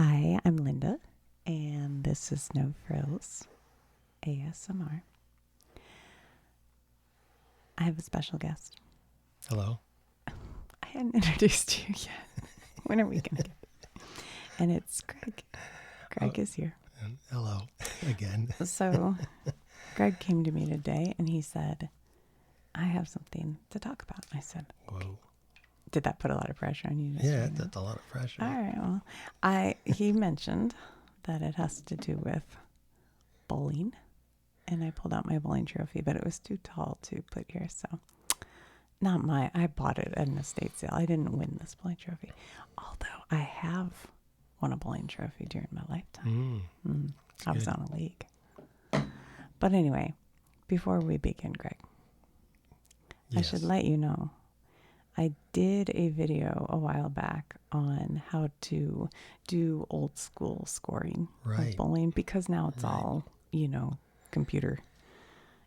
Hi, I'm Linda, and this is No Frills ASMR. I have a special guest. Hello. I hadn't introduced you yet. When are we going to get it? And it's Greg. Greg is here. Hello again. So, Greg came to me today, and he said, I have something to talk about. I said, okay. Whoa. Did that put a lot of pressure on you? Yeah, that's a lot of pressure. All right, well, he mentioned that it has to do with bowling. And I pulled out my bowling trophy, but it was too tall to put here. So, I bought it at an estate sale. I didn't win this bowling trophy. Although I have won a bowling trophy during my lifetime. I was on a league. But anyway, before we begin, Greg, Yes. I should let you know, I did a video a while back on how to do old school scoring of bowling, because now it's all, computer.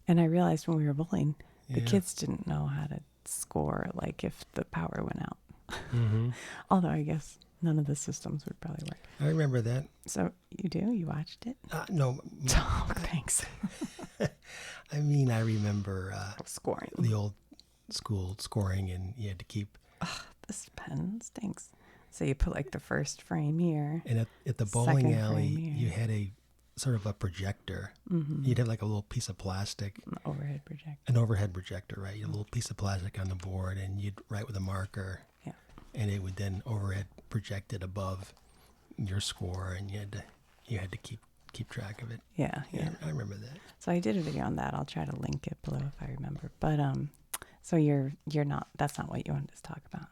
And I realized when we were bowling, the kids didn't know how to score, like if the power went out. Mm-hmm. Although I guess none of the systems would probably work. I remember that. So you do? You watched it? No. Oh, thanks. I mean, I remember Scoring. the old school scoring, and you had to keep. This pen stinks. So you put like the first frame here. And at the bowling second alley, frame here. you had a sort of a projector. Mm-hmm. You'd have like a little piece of plastic. Overhead projector. An overhead projector, right? You had a little piece of plastic on the board, and you'd write with a marker. Yeah. And it would then overhead project it above your score, and you had to keep track of it. Yeah. I remember that. So I did a video on that. I'll try to link it below if I remember. But so you're not. That's not what you wanted to talk about.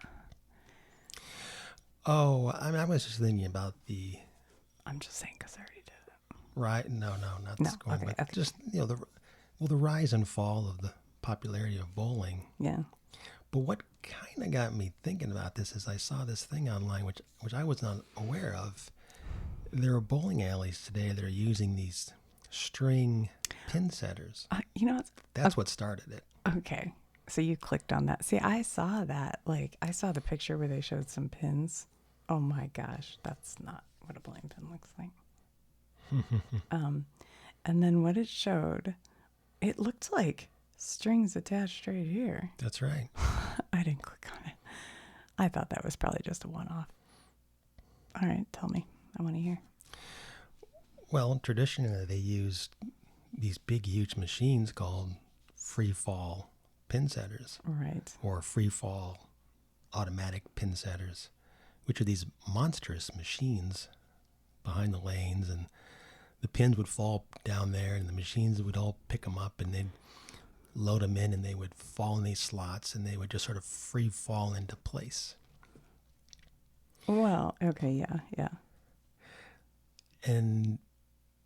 Oh, I was just thinking about the. I'm just saying because I already did it. Right? No, not the scoring, okay, but just the rise and fall of the popularity of bowling. Yeah. But what kind of got me thinking about this is I saw this thing online, which I was not aware of. There are bowling alleys today that are using these string pin setters. That's what started it. Okay. So you clicked on that. See, I saw that. Like, I saw the picture where they showed some pins. Oh my gosh, that's not what a bowling pin looks like. And then what it showed, it looked like strings attached right here. That's right. I didn't click on it. I thought that was probably just a one-off. All right, tell me. I want to hear. Well, traditionally they used these big, huge machines called free fall pin setters. Right. Or free fall automatic pin setters, which are these monstrous machines behind the lanes, and the pins would fall down there, and the machines would all pick them up, and they'd load them in, and they would fall in these slots, and they would just sort of free fall into place. Well, okay, yeah. And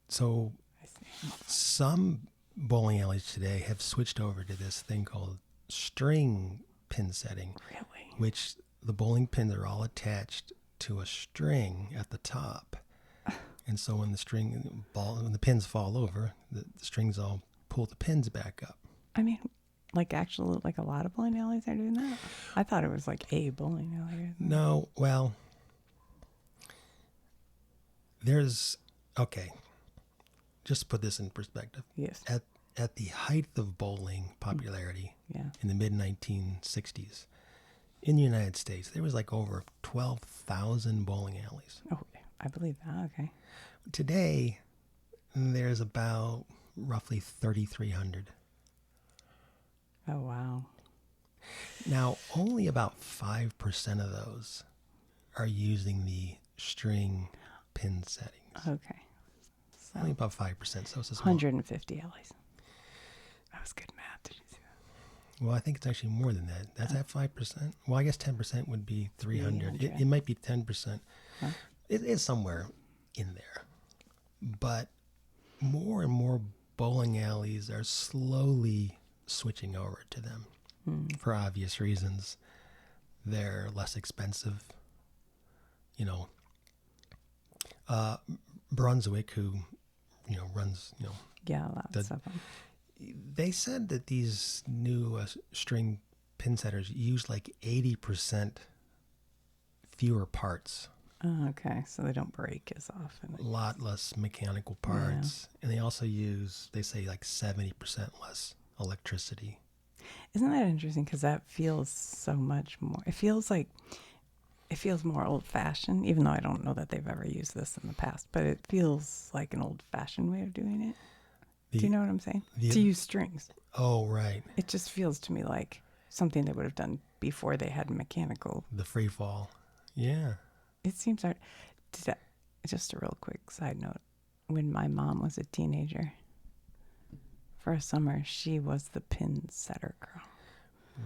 so I see. some bowling alleys today have switched over to this thing called string pin setting. Really? Which the bowling pins are all attached to a string at the top. And so when the pins fall over, the strings all pull the pins back up. I mean, like a lot of bowling alleys are doing that. I thought it was like a bowling alley. No, well, okay, just to put this in perspective. Yes. At the height of bowling popularity in the mid-1960s, in the United States, there was like over 12,000 bowling alleys. Oh, I believe that. Okay. Today, there's about roughly 3,300. Oh, wow. Now, only about 5% of those are using the string pin settings. Okay. So Only about 5%. So it's a small. 150 alleys. That was good math. Did you see that? Well, I think it's actually more than that. That's at 5%. Well, I guess 10% would be 300. 300. It might be 10%. Huh? It is somewhere in there. But more and more bowling alleys are slowly switching over to them for obvious reasons. They're less expensive. Brunswick, who runs Yeah, lots of them. they said that these new string pin setters use like 80% fewer parts Oh, okay, so they don't break as often. A lot less mechanical Yeah. parts. And they also use, they say, like 70% less electricity. Isn't that interesting? Because that feels so much more. It feels more old fashioned, even though I don't know that they've ever used this in the past. But it feels like an old fashioned way of doing it. Do you The, know what I'm saying? the, To use strings. oh, right. It just feels to me like something they would have done before they had mechanical. The free fall. Yeah. It seems hard. Did I, just a real quick side note. When my mom was a teenager, for a summer, she was the pin setter girl.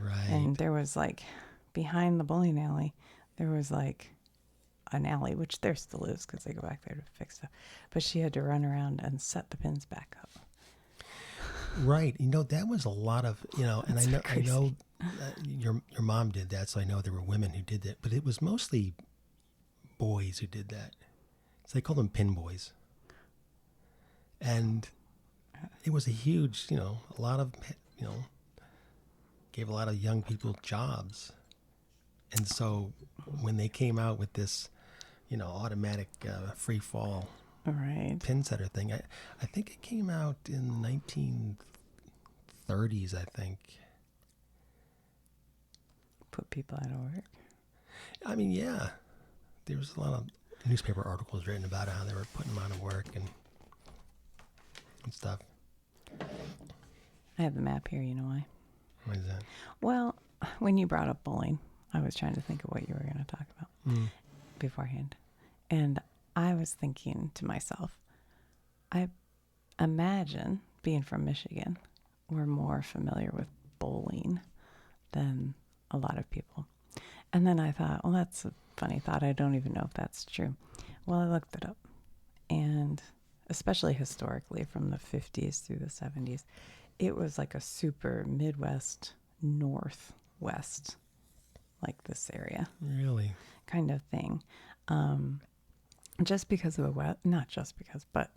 Right. And there was like, behind the bowling alley, there was like an alley, which there still is because they go back there to fix stuff. But she had to run around and set the pins back up. Right. That was a lot of, and That's so I know your mom did that, so I know there were women who did that, but it was mostly boys who did that. So they called them pin boys. And it was a huge, a lot of, gave a lot of young people jobs. And so when they came out with this, automatic free fall All right. pin setter thing, I think it came out in 1930s, I think. Put people out of work. I mean, yeah, there was a lot of newspaper articles written about how they were putting them out of work and stuff. I have the map here. You know why? What is that? Well, when you brought up bowling, I was trying to think of what you were going to talk about beforehand. And I was thinking to myself, I imagine, being from Michigan, we're more familiar with bowling than a lot of people. And then I thought, well, that's a funny thought. I don't even know if that's true. Well, I looked it up. And especially historically, from the 50s through the 70s, it was like a super Midwest, Northwest, like this area Really? kind of thing. Just because of the weather, not just because, but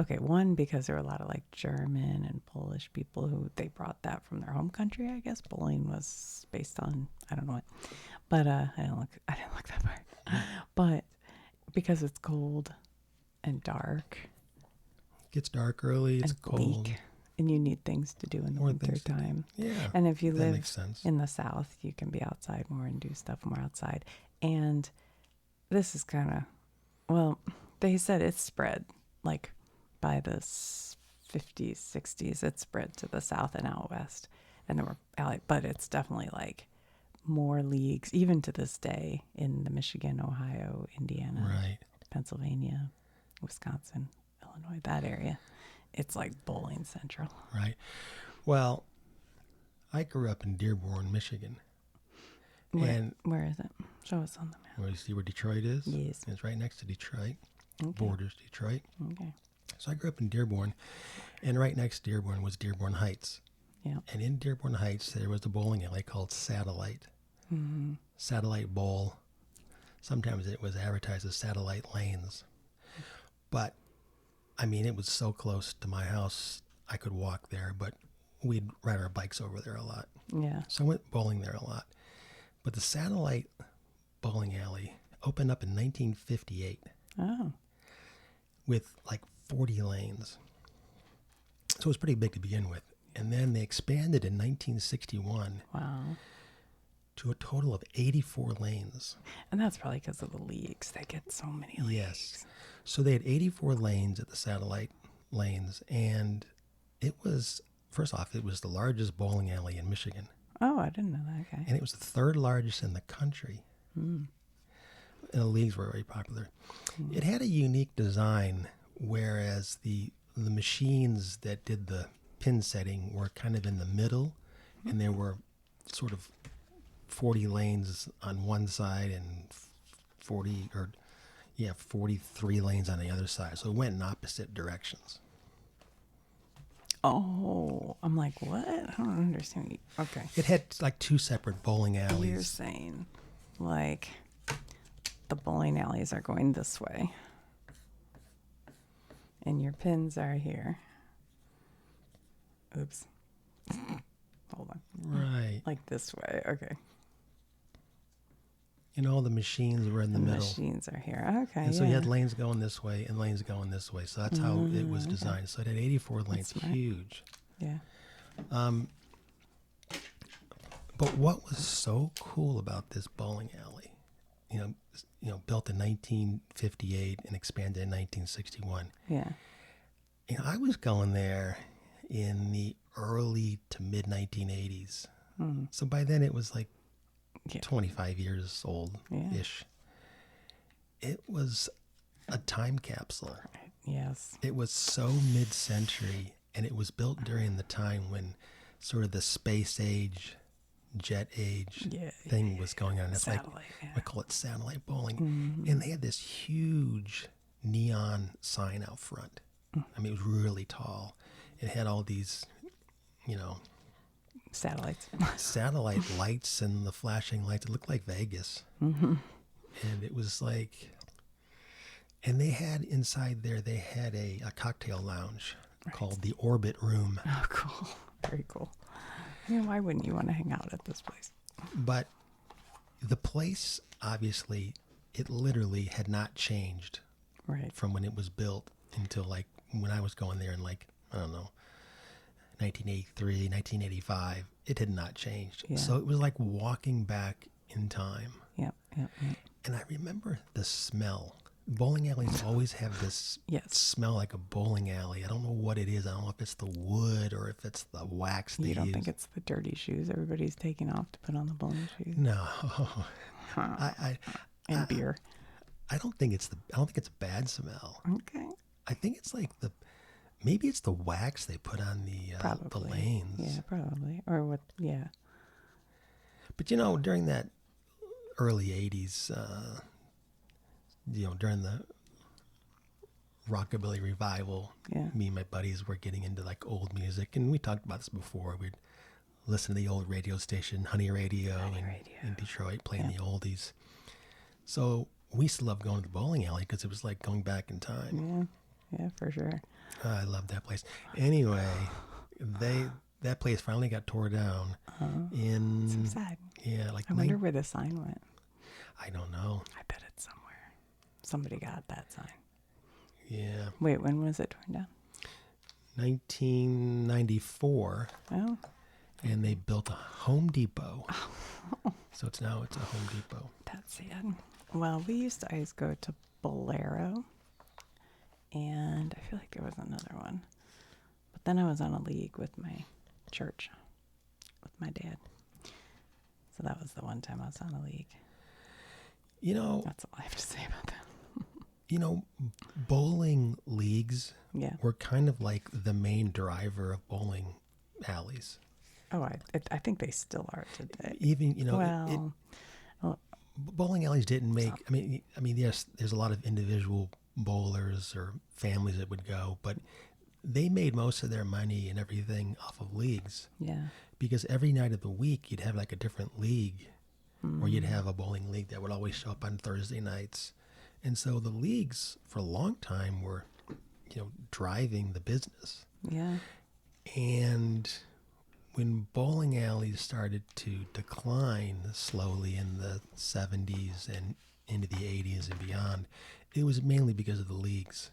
okay, one, because there were a lot of like German and Polish people who they brought that from their home country. I guess bowling was based on, I don't know what, but I didn't look that far. But because it's cold and dark, It gets dark early. It's and cold. bleak, and you need things to do in the More winter things to do. time. Yeah. And if you that live makes sense. in the South, you can be outside more and do stuff more outside. And this is kind of, well, they said it's spread like by the 50s, 60s, it spread to the South and out West. And there were, but it's definitely like more leagues, even to this day, in the Michigan, Ohio, Indiana, Right. Pennsylvania, Wisconsin, Illinois, that area. It's like bowling central. Right. Well, I grew up in Dearborn, Michigan. And Where is it? Show us on the map. well, you see where Detroit is? Yes. It's right next to Detroit. Okay. Borders Detroit. Okay. So I grew up in Dearborn, and right next to Dearborn was Dearborn Heights. Yeah. And in Dearborn Heights, there was a bowling alley called Satellite. Mm-hmm. Satellite Bowl. Sometimes it was advertised as Satellite Lanes. But, I mean, it was so close to my house, I could walk there, but we'd ride our bikes over there a lot. Yeah. So I went bowling there a lot. But the Satellite Bowling Alley opened up in 1958 Oh. with like 40 lanes. So it was pretty big to begin with. And then they expanded in 1961 Wow. to a total of 84 lanes. And that's probably because of the leagues. They get so many leagues. Yes. So they had 84 lanes at the Satellite lanes. And it was, first off, it was the largest bowling alley in Michigan. Oh, I didn't know that. Okay. And it was the third largest in the country. Mm. And the leagues were very popular. It had a unique design, whereas the machines that did the pin setting were kind of in the middle, and there were sort of 40 lanes on one side and 43 lanes on the other side. So it went in opposite directions. Oh, I'm like, what? I don't understand. Okay. It had like two separate bowling alleys. You're saying, like, the bowling alleys are going this way, and your pins are here. Oops. Hold on. Right. Like this way. Okay. the machines were in the And the middle. machines are here. Okay, And so you yeah. had lanes going this way and lanes going this way. So that's how it was Okay. designed. So it had 84 lanes, smart. huge. Yeah. But what was so cool about this bowling alley, built in 1958 and expanded in 1961. Yeah. I was going there in the early to mid 1980s. So by then it was like Yeah. 25 years old ish. It was a time capsule. Right. Yes. It was so mid century, and it was built during the time when sort of the space age, jet age thing was going on. It's Satellite. like, I call it satellite bowling. And they had this huge neon sign out front. I mean, it was really tall. It had all these, Satellites. satellite lights and the flashing lights. It looked like Vegas. And it was like, and they had inside there, they had a cocktail lounge called the Orbit Room. Oh, cool. Very cool. I mean, why wouldn't you want to hang out at this place? But the place, obviously, it literally had not changed Right. from when it was built until like when I was going there in like, I don't know, 1983, 1985. It had not changed. Yeah. So it was like walking back in time. Yep. Yep. Yep. And I remember the smell. Bowling alleys always have this Yes. smell like a bowling alley. I don't know what it is. I don't know if it's the wood or if it's the wax they You don't use. think it's the dirty shoes everybody's taking off to put on the bowling shoes? No. I And beer. don't think it's a bad smell. Okay. I think it's like maybe it's the wax they put on the Probably. lanes. Yeah, probably. Or what? Yeah. But during that early 80s, during the rockabilly revival, Yeah. me and my buddies were getting into like old music, and we talked about this before. We'd listen to the old radio station, Honey Radio, in Detroit, playing the oldies. So we used to love going to the bowling alley because it was like going back in time. Yeah. Yeah, for sure. I love that place. Anyway, that place finally got tore down in So sad. like I wonder where the sign went. I don't know. I bet it's somewhere. Somebody got that sign. Yeah, Wait, when was it torn down? 1994, Oh, and they built a Home Depot. So it's a Home Depot. that's sad. Well, we used to always go to Bolero, and I feel like there was another one. But then I was on a league with my church, with my dad. So that was the one time I was on a league. That's all I have to say about that. Bowling leagues Yeah. were kind of like the main driver of bowling alleys. Oh, I think they still are today. Even, Well, bowling alleys didn't make, I mean, yes, there's a lot of individual bowlers or families that would go, but they made most of their money and everything off of leagues. yeah. Because every night of the week, you'd have like a different league, or you'd have a bowling league that would always show up on Thursday nights. And so the leagues for a long time were, driving the business. Yeah. And when bowling alleys started to decline slowly in the 70s and into the 80s and beyond, it was mainly because of the leagues.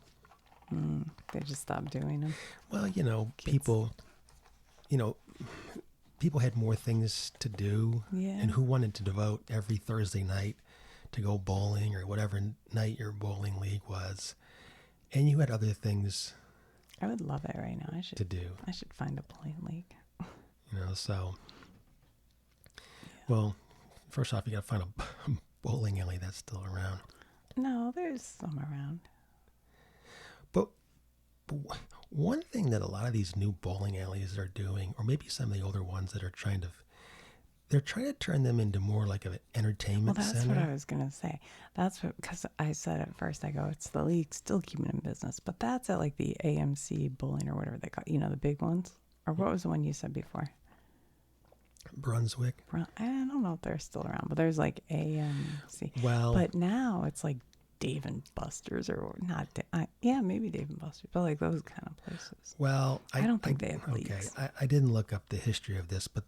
They just stopped doing them. Well, people had more things to do. Yeah. And who wanted to devote every Thursday night to go bowling or whatever night your bowling league was? And you had other things I would love it right now. to do. I should find a bowling league. So. Well, first off, you got to find a bowling alley that's still around. No, there's some around. But one thing that a lot of these new bowling alleys are doing, or maybe some of the older ones that are they're trying to turn them into more like an entertainment Well, that's center. what I was going to say. That's what, because I said at first, I go, it's the league still keeping in business, but that's at like the AMC bowling or whatever they call it, the big ones. Or what was the one you said before? Brunswick. I don't know if they're still around, but there's like AMC. Well, But now it's like Dave and Buster's or not. Yeah, maybe Dave and Buster's, but like those kind of places. well, I don't think they have okay. leagues. I didn't look up the history of this, but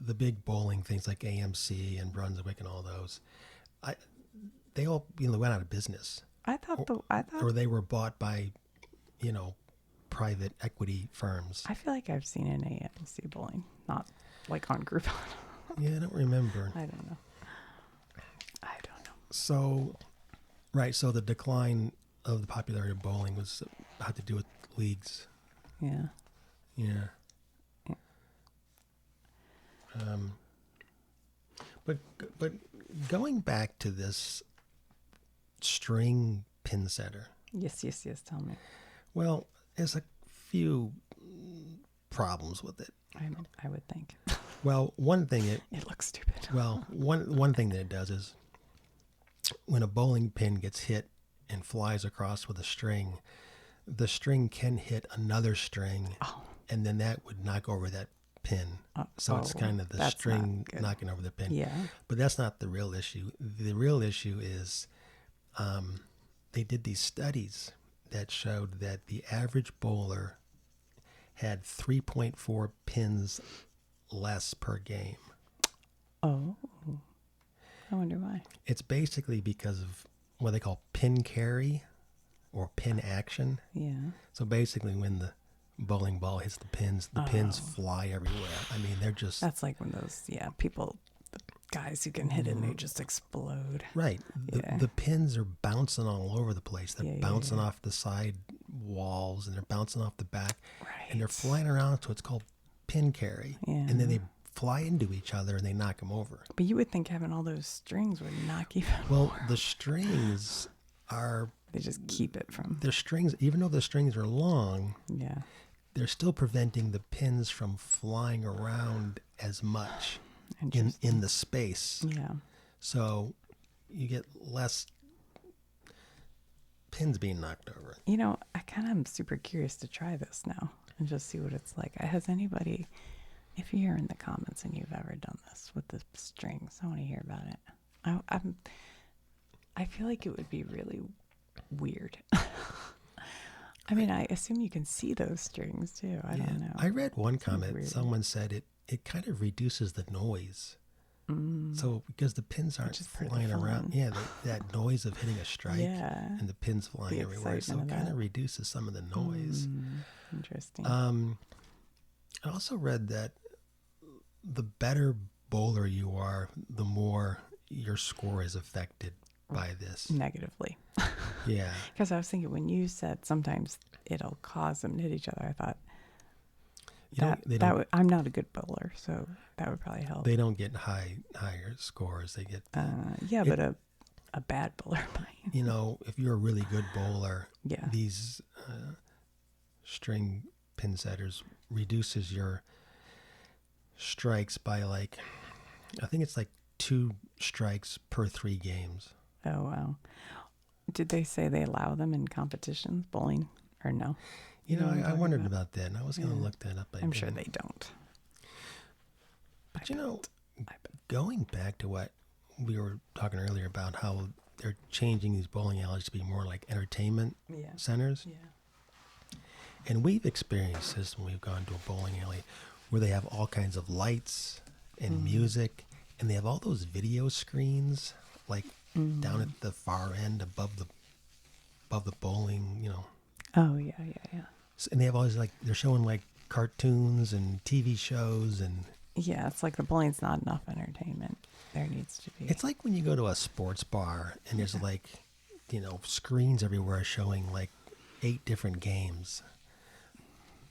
the big bowling things like AMC and Brunswick and all those, I they all went out of business, or they were bought by private equity firms. I feel like I've seen an AMC bowling, not like on Groupon. Yeah, I don't remember. I don't know. So, right. So the decline of the popularity of bowling had to do with leagues. Yeah. Yeah. But going back to this string pin setter. Yes. Tell me. Well, there's a few problems with it. I would think. Well, one thing it looks stupid. Well, one thing that it does is when a bowling pin gets hit and flies across with a string, the string can hit another string, and then that would knock over that pin. So it's kind of the string knocking over the pin. Yeah. But that's not the real issue. The real issue is they did these studies that showed that the average bowler had 3.4 pins less per game. Oh, I wonder why. It's basically because of what they call pin carry or pin action. Yeah. So basically when the bowling ball hits the pins fly everywhere. I mean, they're just... That's like when those, people, the guys who can hit it and they just explode. Right. The pins are bouncing all over the place. They're bouncing off the side walls and they're bouncing off the back. Right. And they're flying around, so it's called pin carry. Yeah. And then they fly into each other and they knock them over. But you would think having all those strings would knock even more. The strings are... They just keep it from... The strings, even though the strings are long... Yeah. They're still preventing the pins from flying around as much in the space. Yeah. So you get less pins being knocked over. I kind of am super curious to try this now and just see what it's like. Has anybody, if you're in the comments and you've ever done this with the strings, I want to hear about it. I feel like it would be really weird. I mean, I assume you can see those strings too. I don't know. I read one comment. Someone said it kind of reduces the noise. So because the pins aren't flying around, that noise of hitting a strike and the pins flying everywhere, so it kind of reduces some of the noise. Interesting. I also read that the better bowler you are, the more your score is affected by this negatively. Yeah. Because I was thinking when you said sometimes it'll cause them to hit each other, I thought I'm not a good bowler, so that would probably help. They don't get higher scores. They get but a bad bowler might. If you're a really good bowler, yeah, these string pin setters reduces your strikes by I think it's 2 strikes per 3 games. Oh, wow. Did they say they allow them in competitions, bowling, or no? I wondered about that, and I was going to look that up. I'm sure they don't. But going back to what we were talking earlier about how they're changing these bowling alleys to be more like entertainment centers. Yeah. And we've experienced this when we've gone to a bowling alley where they have all kinds of lights and music, and they have all those video screens down at the far end above the bowling, Oh, yeah. And they have all these they're showing cartoons and TV shows and... Yeah, it's like the bowling's not enough entertainment. There needs to be... It's like when you go to a sports bar and there's screens everywhere showing 8 different games.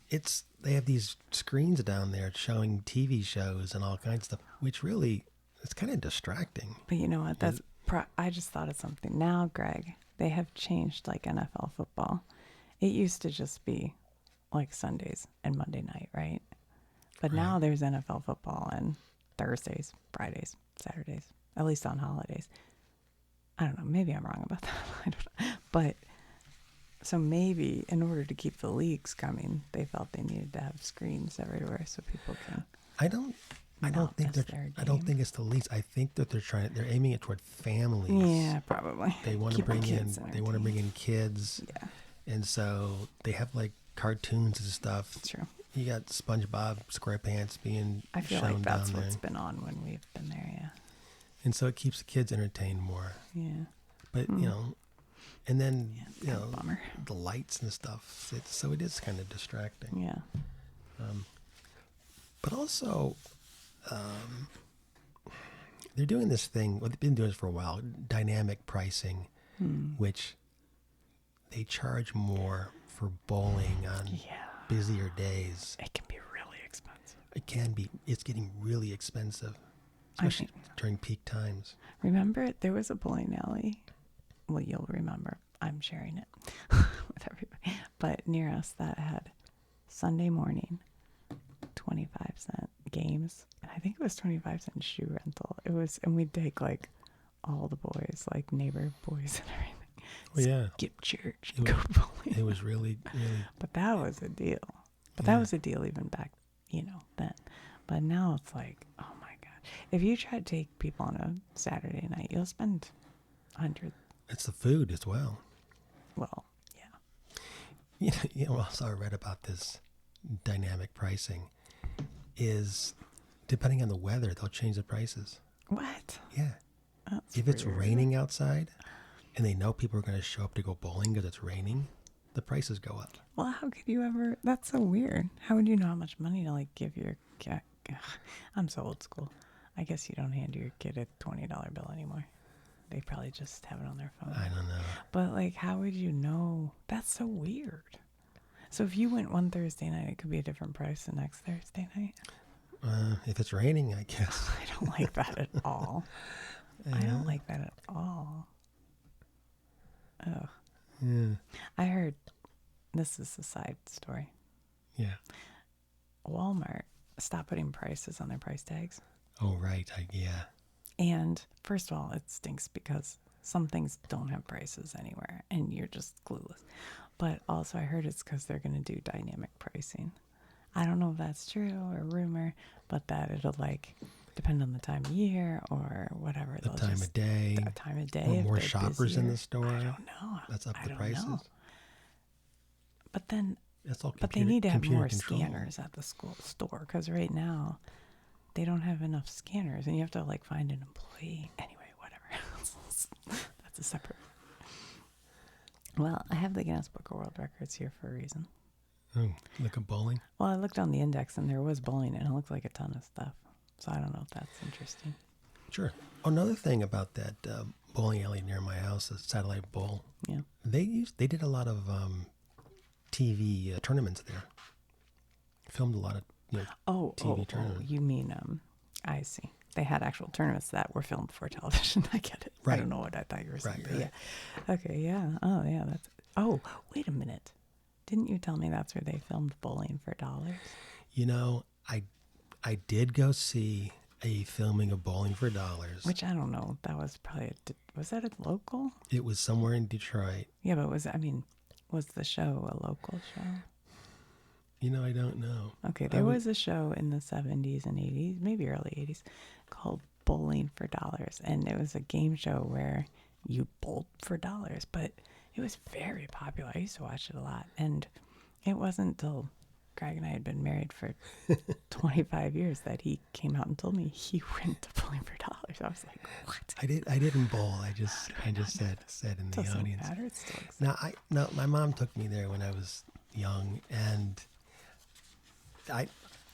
They have these screens down there showing TV shows and all kinds of stuff, which really, it's kind of distracting. But you know what? I just thought of something. Now, Greg, they have changed NFL football. It used to just be Sundays and Monday night, right? But now there's NFL football on Thursdays, Fridays, Saturdays, at least on holidays. I don't know. Maybe I'm wrong about that. I don't know. But so maybe in order to keep the leagues coming, they felt they needed to have screens everywhere so people can... I don't think it's the leagues. I think that they're aiming it toward families. Yeah, probably. They want to bring in kids. Yeah. And so they have cartoons and stuff. True. You got SpongeBob SquarePants being shown down there. I feel like that's what's been on when we've been there, yeah. And so it keeps the kids entertained more. Yeah. But, and then, Yeah, it's kind of a bummer. the lights and stuff. So it is kind of distracting. Yeah. But also, they're doing this thing, well, they've been doing this for a while, dynamic pricing, which they charge more for bowling on busier days. It can be really expensive. It can be. It's getting really expensive, especially during peak times. Remember, there was a bowling alley. Well, you'll remember. I'm sharing it with everybody. But near us that had Sunday morning 25-cent games. And I think it was 25-cent shoe rental. It was, and we'd take like all the boys, like neighbor boys and everything. Well, yeah. Skip church, go bowling. It was really, really. But that was a deal. But that was a deal even back, then. But now it's like, oh my God. If you try to take people on a Saturday night, you'll spend 100. It's the food as well. Well, yeah. Also I read about this dynamic pricing is depending on the weather, they'll change the prices. What? Yeah. That's if it's weird. raining outside and they know people are going to show up to go bowling because it's raining, the prices go up. Well, how could you ever? That's so weird. How would you know how much money to like give your kid? I'm so old school. I guess you don't hand your kid a $20 bill anymore. They probably just have it on their phone. I don't know. But like, how would you know? That's so weird. So if you went one Thursday night, it could be a different price the next Thursday night. If it's raining, I guess. I don't like that at all. I don't like that at all. Ugh. Yeah. I heard, this is a side story. Yeah. Walmart stopped putting prices on their price tags. Oh, right. Yeah. And first of all, it stinks because some things don't have prices anywhere and you're just clueless. But also I heard it's because they're going to do dynamic pricing. I don't know if that's true or rumor, but that it'll like depend on the time of year or whatever. The time of day. The time of day. Or if more they're shoppers in busier. the store. I don't know. That's up I the don't prices. know. But then, that's all but they need to have more control. scanners at the store because right now they don't have enough scanners and you have to like find an employee. Anyway, whatever. That's a separate. Well, I have the Guinness Book of World Records here for a reason. Oh, look at bowling? Well, I looked on the index and there was bowling and it looked like a ton of stuff. So I don't know if that's interesting. Sure. Oh, another thing about that bowling alley near my house, the Satellite Bowl. Yeah. They did a lot of TV tournaments there. Filmed a lot of TV tournaments. You mean I see. They had actual tournaments that were filmed for television. I get it. Right. I don't know what I thought you were saying. Right. Yeah. Okay. Yeah. Oh, yeah. Wait a minute. Didn't you tell me that's where they filmed Bowling for Dollars? I did go see a filming of Bowling for Dollars. Which I don't know. That was probably was that a local? It was somewhere in Detroit. Yeah, but was the show a local show? I don't know. Okay, there was a show in the 70s and 80s, maybe early 80s, called Bowling for Dollars. And it was a game show where you bowled for dollars. But it was very popular. I used to watch it a lot. And it wasn't until Greg and I had been married for 25 years that he came out and told me he went to Bowling for Dollars. I was like, what? I didn't bowl. I just said in the audience. Matter. It still exists. No, my mom took me there when I was young, and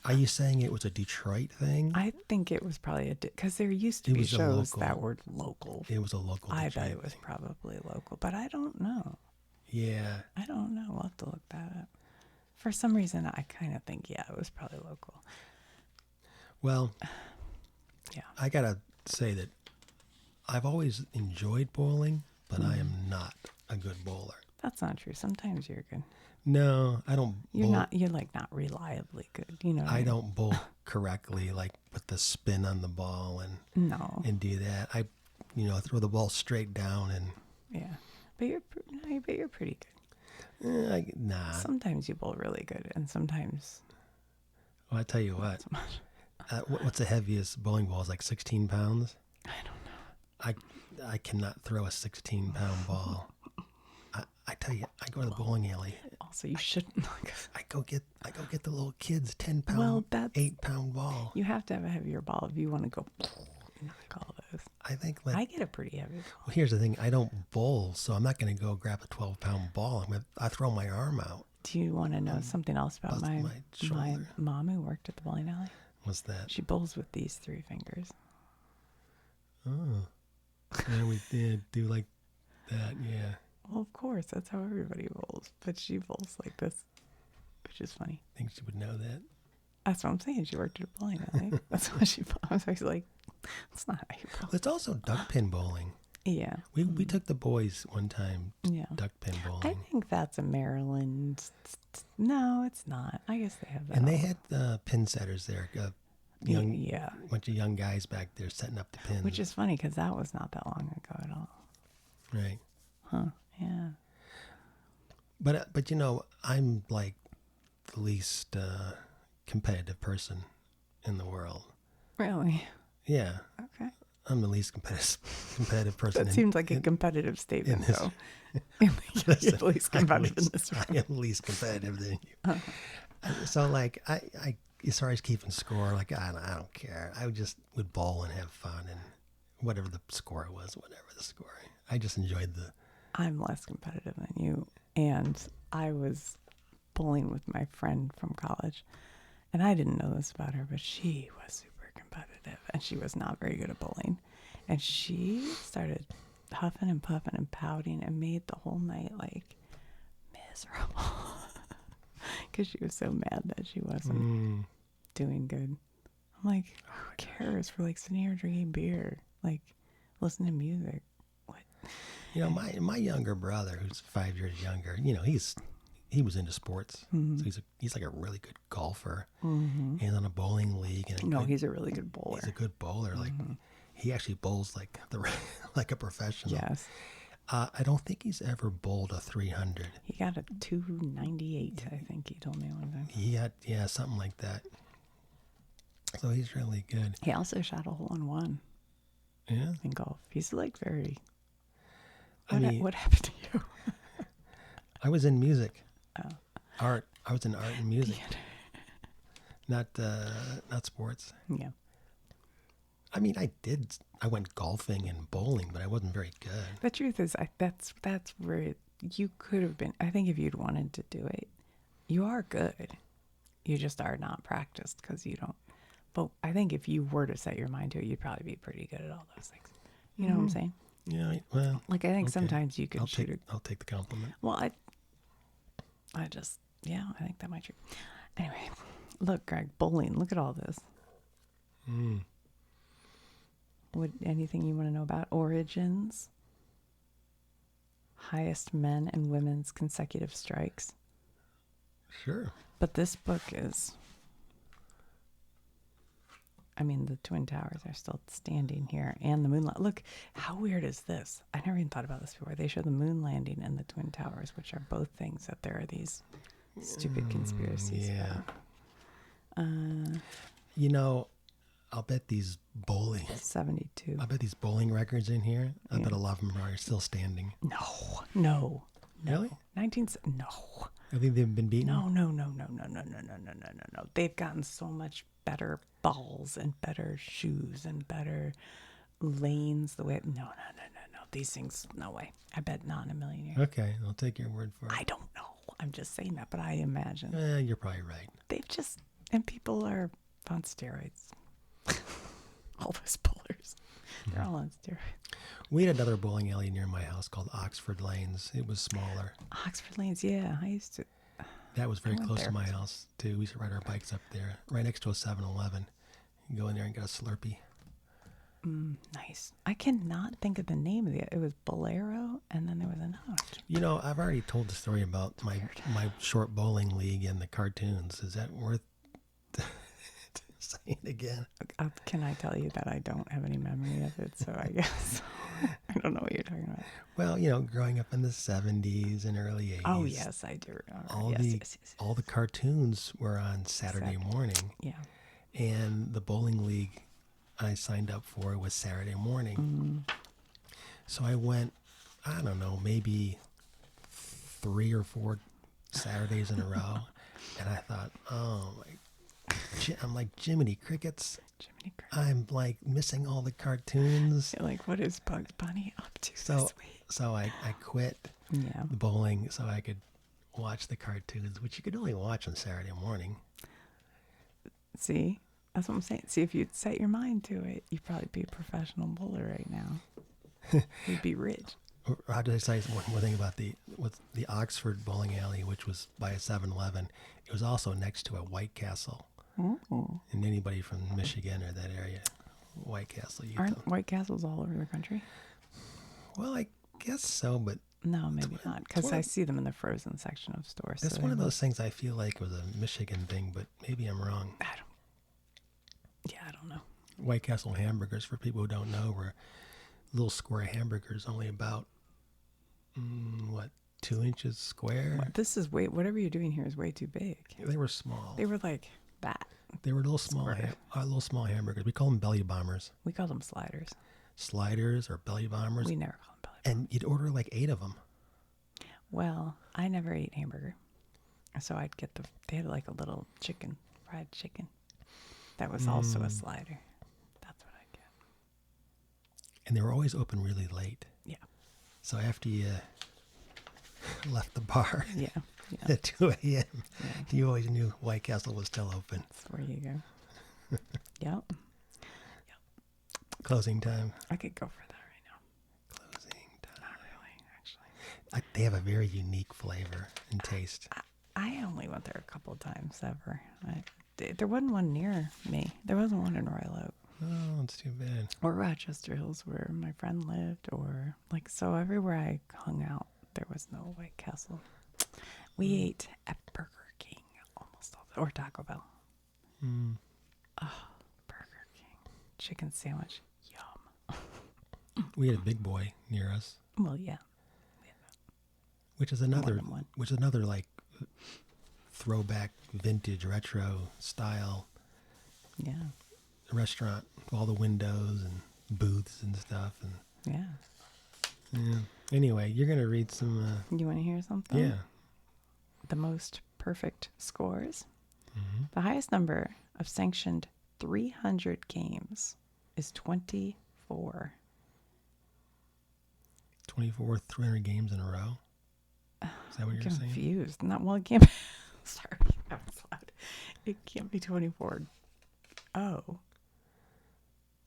are you saying it was a Detroit thing? I think it was probably because there used to be shows that were local. It was a local Detroit I bet it was probably local, but I don't know. Yeah. I don't know. We'll have to look that up. For some reason, I kind of think, it was probably local. Well, yeah. I got to say that I've always enjoyed bowling, but I am not a good bowler. That's not true. Sometimes you're good. No, I don't bowl. You're like not reliably good. I don't bowl correctly, like with the spin on the ball and do that. I throw the ball straight down and. Yeah. But you're pretty good. Nah. Sometimes you bowl really good, and sometimes. Well, I tell you what. So much. What's the heaviest bowling ball? Is like 16 pounds. I don't know. I cannot throw a 16-pound ball. I tell you, I go to the bowling alley. Also, you shouldn't. I go get the little kids 10-pound, 8-pound ball. You have to have a heavier ball if you want to go knock all those. I think I get a pretty heavy ball. well, here's the thing. I don't bowl, so I'm not going to go grab a 12-pound ball. I throw my arm out. Do you want to know something else about bust my my shoulder. mom who worked at the bowling alley? What's that? She bowls with these 3 fingers. Oh. Yeah, we did do like that, yeah. Well, of course, that's how everybody bowls. But she bowls like this, which is funny. I think she would know that. That's what I'm saying. She worked at a bowling alley. That's why she bowls. I was always like, it's not how you bowl. It's also duck pin bowling. Yeah. We took the boys one time Yeah. duck pin bowling. I think that's a Maryland. No, it's not. I guess they have that. And they had pin setters there. Yeah. Bunch of young guys back there setting up the pins. Which is funny because that was not that long ago at all. right. Huh. Yeah. But you know, I'm like the least competitive person in the world. Really? Yeah, Okay. I'm the least competitive person. That seems like a competitive statement, this- though. Listen, You're the least competitive in this room. I am least competitive than you. So like I as far as keeping score, like I don't care. I would bowl and have fun and whatever the score was, whatever the score. I just enjoyed the. I'm less competitive than you. And I was bowling with my friend from college. And I didn't know this about her, but she was super competitive. And she was not very good at bowling. And she started huffing and puffing and pouting and made the whole night like miserable. Because she was so mad that she wasn't doing good. I'm like, who cares? We're like sitting here drinking beer, like listening to music. What? You know, my younger brother, who's 5 years younger, you know, he was into sports, so he's like a really good golfer, and on a bowling league. And He's a really good bowler. He's a good bowler. Like he actually bowls like like a professional. Yes, I don't think he's ever bowled a 300. he got a 298. I think he told me one time. He had something like that. So he's really good. He also shot a hole in one Yeah. in golf. He's like very. I mean, What happened to you? I was in music, Oh. art. I was in art and music, not sports. Yeah. I mean, I went golfing and bowling, but I wasn't very good. The truth is, that's where you could have been. I think if you'd wanted to do it, you are good. You just are not practiced because you don't. But I think if you were to set your mind to it, you'd probably be pretty good at all those things. You know what I'm saying? Yeah. Well, Like I think okay. sometimes you could shoot I'll take the compliment. Well, I think that might be true. Anyway, look, Greg, bowling. Look at all this. Anything you want to know about origins? Highest men and women's consecutive strikes. Sure. But this book is. I mean, the Twin Towers are still standing here, and the moon. Look, how weird is this? I never even thought about this before. They show the moon landing and the Twin Towers, which are both things that there are these stupid conspiracies Yeah. about. You know, I'll bet these 72. bowling records in here. I bet a lot of them are still standing. No. Really? 19. No. I think they've been beaten. No. They've gotten so much better balls and better shoes and better lanes. No. These things, no way. I bet not in a million years. Okay, I'll take your word for it. I don't know. I'm just saying that, but I imagine. You're probably right. And people are on steroids. All those bowlers. They're all on steroids. We had another bowling alley near my house called Oxford Lanes. It was smaller. Oxford Lanes, yeah. I used to. That was very went close there. to my house, too. We used to ride our bikes up there, right next to a 7-Eleven. You go in there and get a Slurpee. Nice. I cannot think of the name of it was Bolero, and then there was another. You know, I've already told the story about my short bowling league and the cartoons. Is that worth saying again? Can I tell you that I don't have any memory of it? So I guess I don't know what you're talking about. Well, you know, growing up in the 70s and early 80s. Oh, yes, I do. Yes. All the cartoons were on Saturday morning. Yeah. And the bowling league I signed up for was Saturday morning. So I went, I don't know, maybe 3 or 4 Saturdays in a row. And I thought, oh my I'm like, Jiminy Crickets. Jiminy Cricket. I'm like missing all the cartoons. You're like, what is Bugs Bunny up to So this week? so I quit Yeah. the bowling so I could watch the cartoons, which you could only watch on Saturday morning. See, that's what I'm saying. See, if you'd set your mind to it, you'd probably be a professional bowler right now. You'd be rich. How did I say one more thing about the Oxford bowling alley, which was by a 7-Eleven? It was also next to a White Castle. Oh. And anybody from Michigan or that area, White Castle, Aren't White Castles all over the country? Well, I guess so, but No, maybe not. Because one I of- see them in the frozen section of stores. that's so one they of must- those things I feel like was a Michigan thing, but maybe I'm wrong. I don't know. White Castle hamburgers, for people who don't know, were little square hamburgers, only about 2 inches square. This is whatever you're doing here is way too big. They were small. They were like that. They were little small, little small hamburgers. We call them belly bombers, We call them sliders. sliders, or belly bombers. We never call them belly bombers. And you'd order like 8 of them. Well, I never ate hamburger. So I'd get they had like a little fried chicken. That was also a slider. That's what I'd get. And they were always open really late. Yeah. So after you left the bar Yeah. at 2 a.m., Yeah. you always knew White Castle was still open. That's where you go. Yep. Closing time. I could go for that right now. Closing time. Not really, actually. They have a very unique flavor and taste. I only went there a couple of times ever. There wasn't one near me. There wasn't one in Royal Oak. Oh, it's too bad. Or Rochester Hills where my friend lived, or like, so everywhere I hung out, there was no White Castle. We ate at Burger King almost all the or Taco Bell. Mm. Oh, Burger King. Chicken sandwich. Yum. We had a Big Boy near us, Well, yeah. which is More another, than one. like throwback, vintage, retro style Yeah. restaurant. All the windows and booths and stuff. And Yeah. yeah. Anyway, you're gonna read some. You want to hear something? Yeah. The most perfect scores. Mm-hmm. The highest number of sanctioned 300 games is 24. 24 300 games in a row. Is that what I'm you're saying? confused. Not well. It can't be. Sorry, that was loud. It can't be 24. Oh.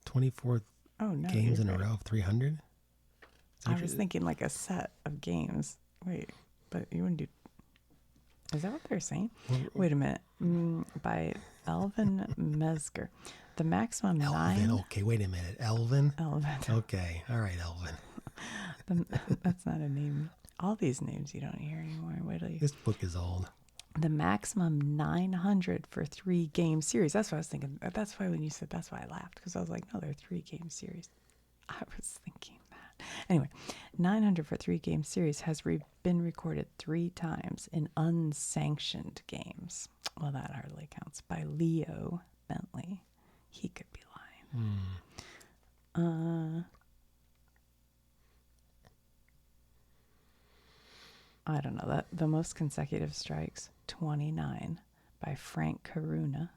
24 Oh no. games you're in a right. row of 300. I was thinking like a set of games. Wait, but you wouldn't do. Is that what they're saying? Wait a minute. By Elvin Mesger, the maximum Elvin. 9. Okay, wait a minute. Elvin. Elvin. Okay. All right, Elvin. That's not a name. All these names you don't hear anymore. Wait till you. This book is old. The maximum 900 for 3-game series. That's what I was thinking. That's why when you said that's why I laughed, because I was like, no, they're 3-game series. I was thinking that. Anyway, 900 for 3-game series has been recorded 3 times in unsanctioned games. Well, that hardly counts. By Leo Bentley. He could be lying. I don't know. That the most consecutive strikes, 29, by Frank Caruna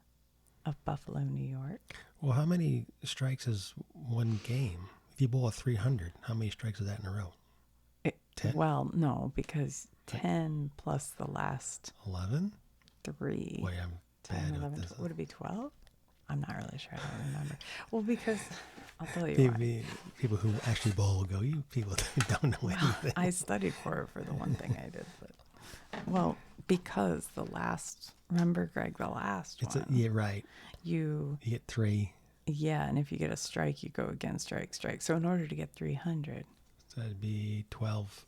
of Buffalo, New York. Well, how many strikes is one game? If you bowl a 300, how many strikes is that in a row? 10? Well, no, because 10 plus the last 11? 3. Boy, I'm 10, bad 11, with this. would it be 12? I'm not really sure. I don't remember. Well, because I'll tell you why. People who actually bowl will go, you people don't know anything. I studied for it for the one thing I did. Well, because remember, Greg, the last one. Yeah, right. You get 3. Yeah, and if you get a strike, you go again, strike. So in order to get 300. So that'd be 12.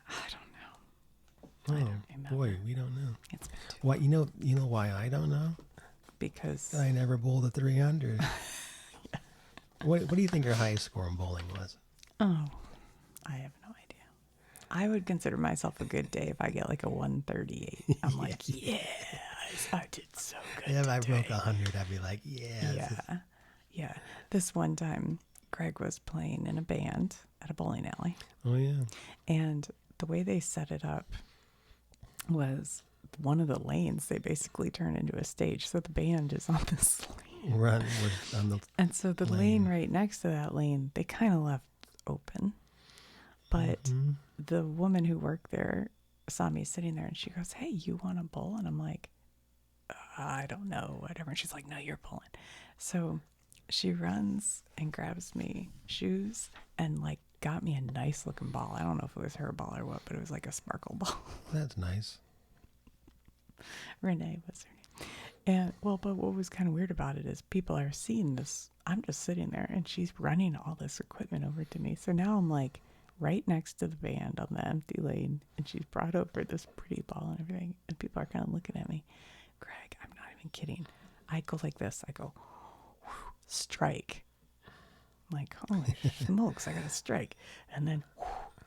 I don't know. Oh, I don't remember. boy, we don't know. It's been too Why, you know why I don't know? because I never bowled a 300. Yeah. What do you think your highest score in bowling was? Oh, I have no idea. I would consider myself a good day if I get like a 138. I'm like, yeah, I did so good. Yeah, if I today. broke 100, I'd be like, yeah. Yeah. This one time, Greg was playing in a band at a bowling alley. Oh, yeah. And the way they set it up was one of the lanes, they basically turn into a stage. So the band is on this lane. We're on the And so the lane right next to that lane, they kind of left open. But the woman who worked there saw me sitting there and she goes, "Hey, you want to bowl?" And I'm like, "I don't know, whatever." And she's like, "No, you're bowling." So she runs and grabs me shoes and like got me a nice looking ball. I don't know if it was her ball or what, but it was like a sparkle ball. That's nice. Renee was her name. And well, but what was kind of weird about it is people are seeing this. I'm just sitting there and she's running all this equipment over to me. So now I'm like right next to the band on the empty lane and she's brought over this pretty ball and everything. And people are kind of looking at me. Greg, I'm not even kidding. I go like this. I go, strike. I'm like, holy smokes, I got a strike. And then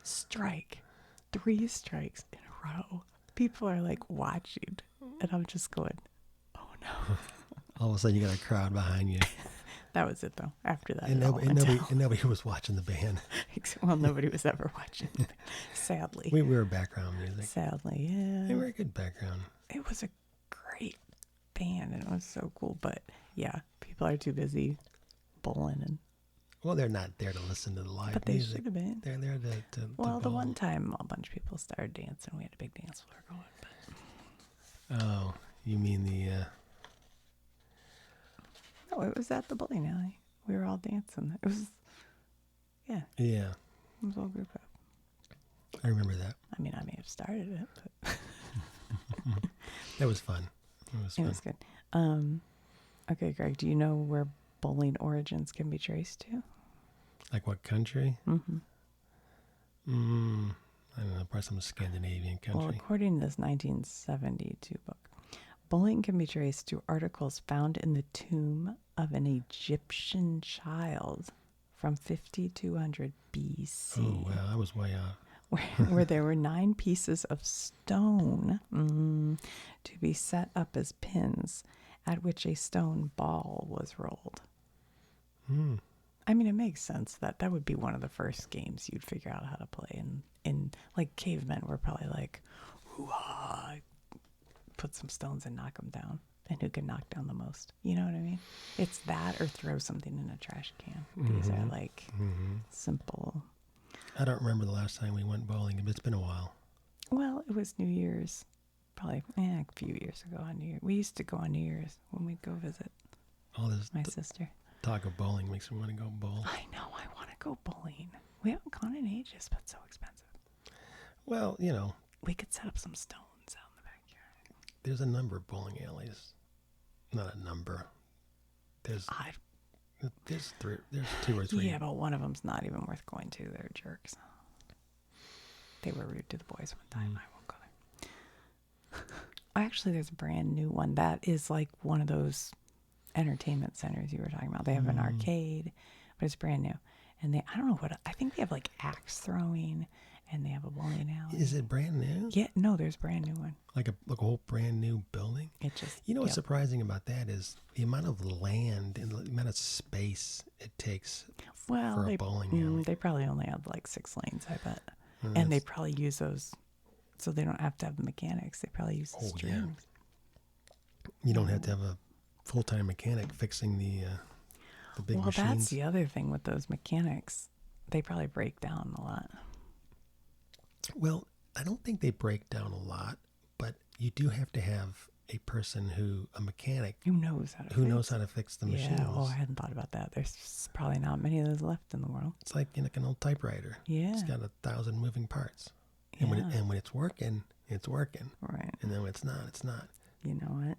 strike. 3 strikes in a row. People are like watching. And I'm just going, oh no. All of a sudden, you got a crowd behind you. That was it, though. After that, And nobody was watching the band. Well, nobody was ever watching. Sadly. We were background music. Sadly, yeah. They were a good background. It was a great band, and it was so cool. But, yeah, people are too busy bowling. Well, they're not there to listen to the live But they music. should have been. They're there to Well, the bowl. one time a bunch of people started dancing. We had a big dance floor going. But Oh, you mean the... no, it was at the bowling alley. We were all dancing. It was, yeah, Yeah, it was all group up. I remember that. I mean, I may have started it, but That was fun. it was good. Okay, Greg, do you know where bowling origins can be traced to? Like what country? Mm-hmm. I don't know, probably some Scandinavian country. Well, according to this 1972 book, bowling can be traced to articles found in the tomb of an Egyptian child from 5200 BC. Oh, wow, I was way off. Where there were 9 pieces of stone to be set up as pins, at which a stone ball was rolled. I mean, it makes sense that would be one of the first games you'd figure out how to play. In like cavemen were probably like, hoo-ha, put some stones and knock them down. And who can knock down the most? You know what I mean? It's that or throw something in a trash can. These are like simple. I don't remember the last time we went bowling, but it's been a while. Well, it was New Year's, probably a few years ago on New Year's. We used to go on New Year's when we'd go visit All this my sister. talk of bowling makes me want to go bowl. I know, I want to go bowling. We haven't gone in ages, but it's so expensive. Well, you know, We could set up some stones out in the backyard. there's a number of bowling alleys. Not a number. There's 2 or 3. Yeah, but one of them's not even worth going to. They're jerks. They were rude to the boys one time. I won't go there. Actually, there's a brand new one that is like one of those entertainment centers you were talking about. They have an arcade, but it's brand new. And I don't know I think they have like axe throwing, and they have a bowling alley. Is it brand new? Yeah, no, there's a brand new one. Like a whole brand new building? It just, You know what's surprising about that is the amount of land and the amount of space it takes for a bowling alley. they probably only have like 6 lanes, I bet. And they probably use those, so they don't have to have the mechanics. They probably use the strings. You don't have to have a full-time mechanic fixing the big machines. Well, that's the other thing with those mechanics. They probably break down a lot. Well, I don't think they break down a lot, but you do have to have a mechanic Who knows how to fix the machines. Yeah, I hadn't thought about that. There's probably not many of those left in the world. It's like an old typewriter. Yeah. It's got 1,000 moving parts. And when it's working, it's working. Right. And then when it's not, it's not. You know what?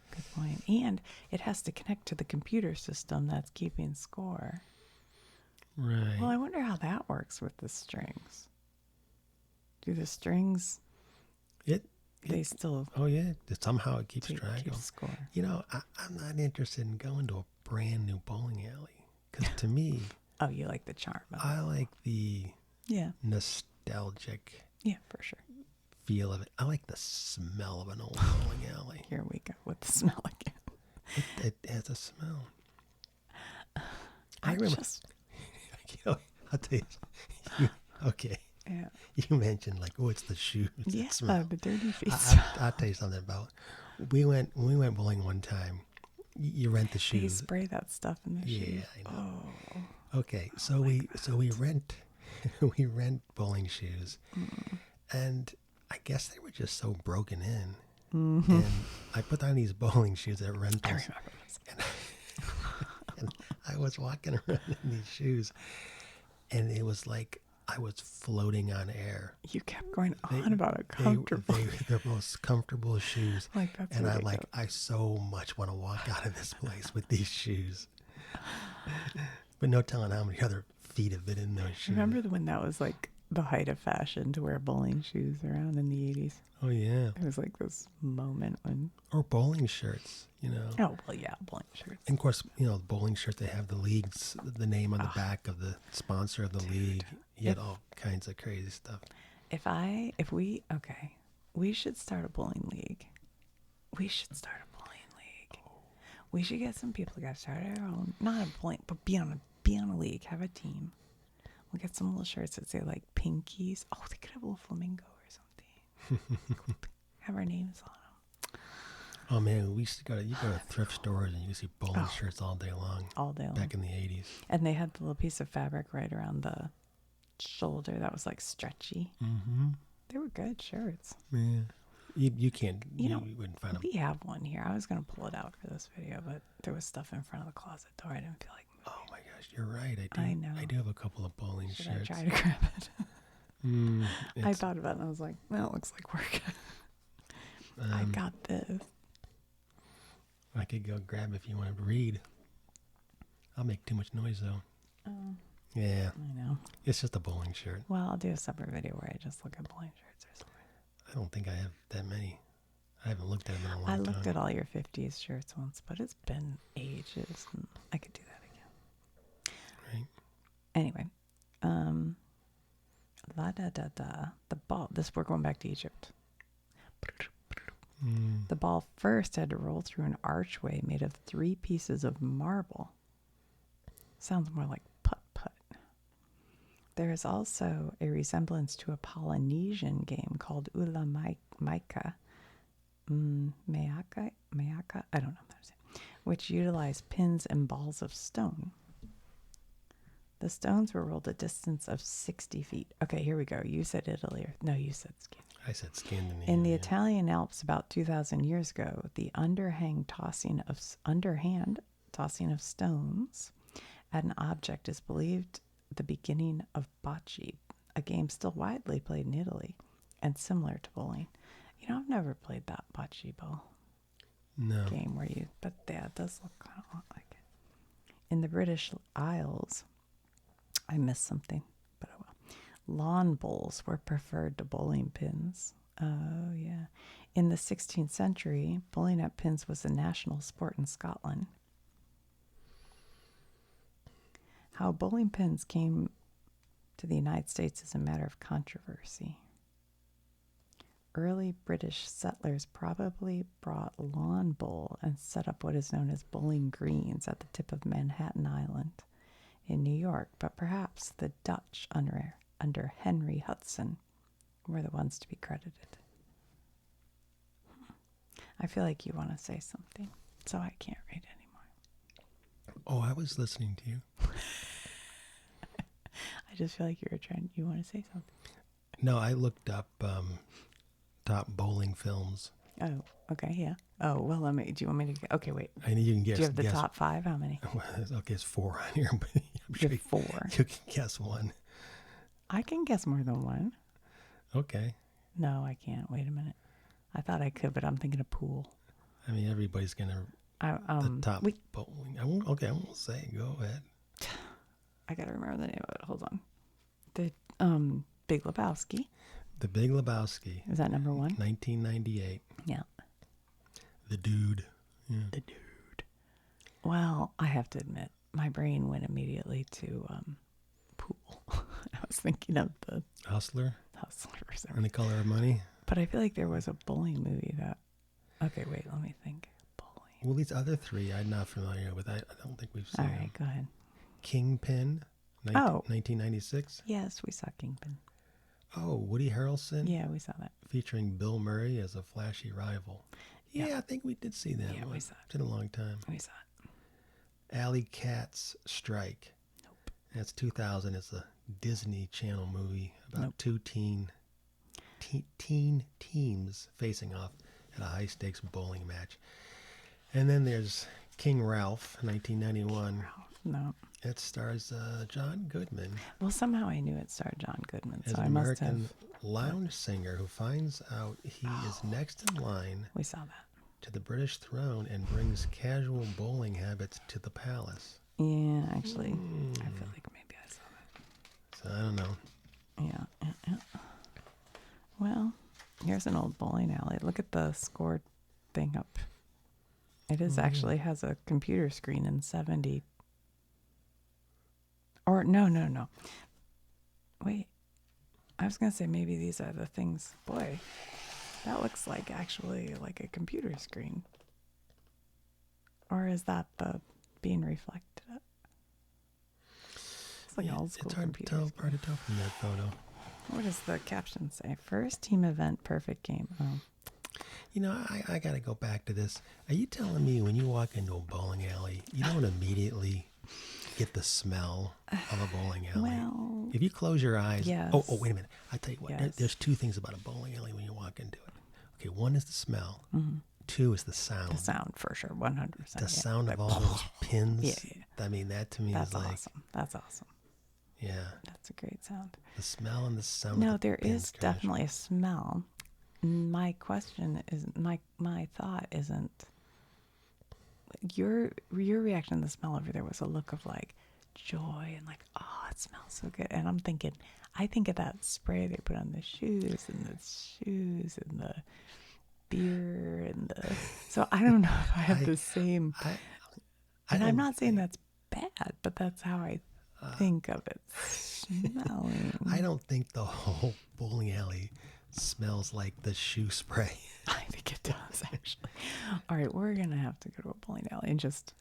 Good point. And it has to connect to the computer system that's keeping score. Right. Well, I wonder how that works with the strings. Do the strings, they still Oh, yeah. Somehow it keeps track keep of. score? You know, I'm not interested in going to a brand new bowling alley. Because to me, Oh, you like the charm of it. I like the Yeah. nostalgic Yeah, for sure. feel of it. I like the smell of an old bowling alley. Here we go with the smell again. It has a smell. I remember. just, I'll tell you. Okay. Yeah. You mentioned like, oh, it's the shoes that Yeah, smell. the dirty feet. I'll tell you something about. When we went bowling one time. You rent the They shoes. spray that stuff in the Yeah, shoes. I know. Oh. Okay, so we rent we rent bowling shoes, and I guess they were just so broken in. Mm-hmm. And I put on these bowling shoes at I rentals, remember this. and I was walking around in these shoes, and it was like I was floating on air. You kept going They, on about it comfortable. they're the most comfortable shoes, Like, that's and ridiculous. I so much want to walk out of this place with these shoes. But no telling how many other feet have been in those shoes. Remember when that was like the height of fashion to wear bowling shoes around in the 80s? Oh yeah. It was like this moment when... Or bowling shirts, you know. Oh, well, yeah, bowling shirts. And of course, you know, the bowling shirt, they have the league's, the name on the back of the sponsor of the league. You had all kinds of crazy stuff. We should start a bowling league. We should start a bowling league. We should get some people to get started our own, not a bowling, but be on a league, have a team. We'll get some little shirts that say like pinkies. Oh, they could have a little flamingo or something. Have our names on them. Oh man, we used to you go to thrift stores and you can see bowling shirts all day long. All day long. Back in the 80s. And they had the little piece of fabric right around the shoulder that was like stretchy. Mm-hmm. They were good shirts. Yeah. You can't, you wouldn't find them. We have one here. I was going to pull it out for this video, but there was stuff in front of the closet door. I didn't feel like moving. Oh my gosh, you're right. I know. I do have a couple of bowling Should shirts. I try to grab it? I It's- thought about it and I was like, well, it looks like work. I got this. I could go grab if you want to read. I'll make too much noise though. Oh, Yeah, I know. it's just a bowling shirt. Well, I'll do a separate video where I just look at bowling shirts or something. I don't think I have that many. I haven't looked at them in a long time. I looked at all your 50s shirts once, but it's been ages. And I could do that again. Right. Anyway, the ball. We're going back to Egypt. The ball first had to roll through an archway made of 3 pieces of marble. Sounds more like putt-putt. There is also a resemblance to a Polynesian game called Ula Maika. Mayaka? I don't know how to say it. Which utilized pins and balls of stone. The stones were rolled a distance of 60 feet. Okay, here we go. You said Italy. No, you said Scandinavia. I said Scandinavia. In the Italian Alps about 2,000 years ago, the underhand tossing of stones at an object is believed the beginning of bocce, a game still widely played in Italy and similar to bowling. You know, I've never played that bocce ball game but yeah, it does look kind of a lot like it. In the British Isles, I missed something, but oh well. Lawn bowls were preferred to bowling pins. Oh, yeah. In the 16th century, bowling at pins was a national sport in Scotland. How bowling pins came to the United States is a matter of controversy. Early British settlers probably brought a lawn bowl and set up what is known as bowling greens at the tip of Manhattan Island in New York, but perhaps the Dutch under Henry Hudson were the ones to be credited. I feel like you want to say something, so I can't read anymore. Oh, I was listening to you. I just feel like you want to say something. No, I looked up top bowling films. Oh, okay, yeah. Oh, well, do you want me to, okay, wait. I know you can guess. Do you have the top 5? How many? Okay, it's 4 on here, but I'm You sure have 4. you can guess one. I can guess more than one. Okay. No, I can't. Wait a minute. I thought I could, but I'm thinking of pool. I mean, everybody's gonna the top bowling. I won't say. Go ahead. I gotta remember the name of it. Hold on. The Big Lebowski. The Big Lebowski. Is that number 1? 1998. Yeah. The Dude. Yeah. The Dude. Well, I have to admit, my brain went immediately to pool. I was thinking of the Hustler. Hustlers. And The Color of Money. But I feel like there was a bowling movie that. Okay, wait. Let me think. Bowling. Well, these other 3 I'm not familiar with. I don't think we've seen All right, them. go ahead. Kingpin. 1996. Yes, we saw Kingpin. Oh, Woody Harrelson Yeah, we saw that. featuring Bill Murray as a flashy rival. Yeah. Yeah, I think we did see that Yeah, one. we saw It's been a long time. We saw Alley Cat's Strike. Nope. That's 2000. It's a Disney Channel movie about Nope. two teen teams facing off at a high stakes bowling match. And then there's King Ralph, 1991. No. It stars John Goodman Well, somehow I knew it starred John Goodman, as so an I must American have. lounge singer who finds out he is next in line We saw that. to the British throne and brings casual bowling habits to the palace. Yeah, actually, I feel like maybe I saw that. So I don't know. Yeah. Well, here's an old bowling alley. Look at the score thing up. It is actually has a computer screen in 70. Or no. Wait. I was going to say maybe these are the things. Boy, that looks like actually like a computer screen. Or is that the being reflected? It's like an old school It's hard to computer tell, screen. hard to tell from that photo. What does the caption say? First team event, perfect game. Oh. You know, I got to go back to this. Are you telling me when you walk into a bowling alley, you don't immediately get the smell of a bowling alley? Well, If you close your eyes. yes. Oh, wait a minute. I tell you what. Yes. There's two things about a bowling alley when you walk into it. Okay, one is the smell. Two is the sound. the sound for sure, 100%. The sound of all those pins. Yeah. I mean, that to me That's is like, awesome. That's awesome. yeah, That's a great sound. the smell and the sound. No, of the there pins is crash. definitely a smell. My question is, my thought isn't your reaction to the smell over there was a look of like joy and like, oh, it smells so good. And I think of that spray they put on the shoes and the beer and the. So I don't know if I have the same. And I'm not saying that's bad, but that's how I think of it smelling. I don't think the whole bowling alley smells like the shoe spray. I think it does, actually. All right, we're going to have to go to a bowling alley and just,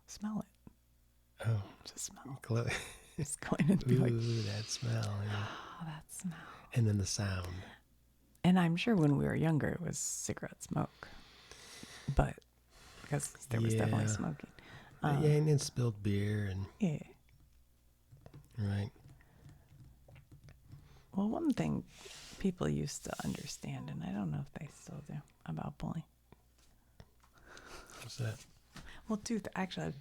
smell it. Oh, Just smell. Chloe. Just going and be Ooh, like, that smell. Yeah. oh, that smell. And then the sound. And I'm sure when we were younger, it was cigarette smoke. But, because there was definitely Yeah. smoking. Yeah, and then spilled beer and Yeah. right. Well, one thing people used to understand, and I don't know if they still do, about bowling. What's that? Well, actually,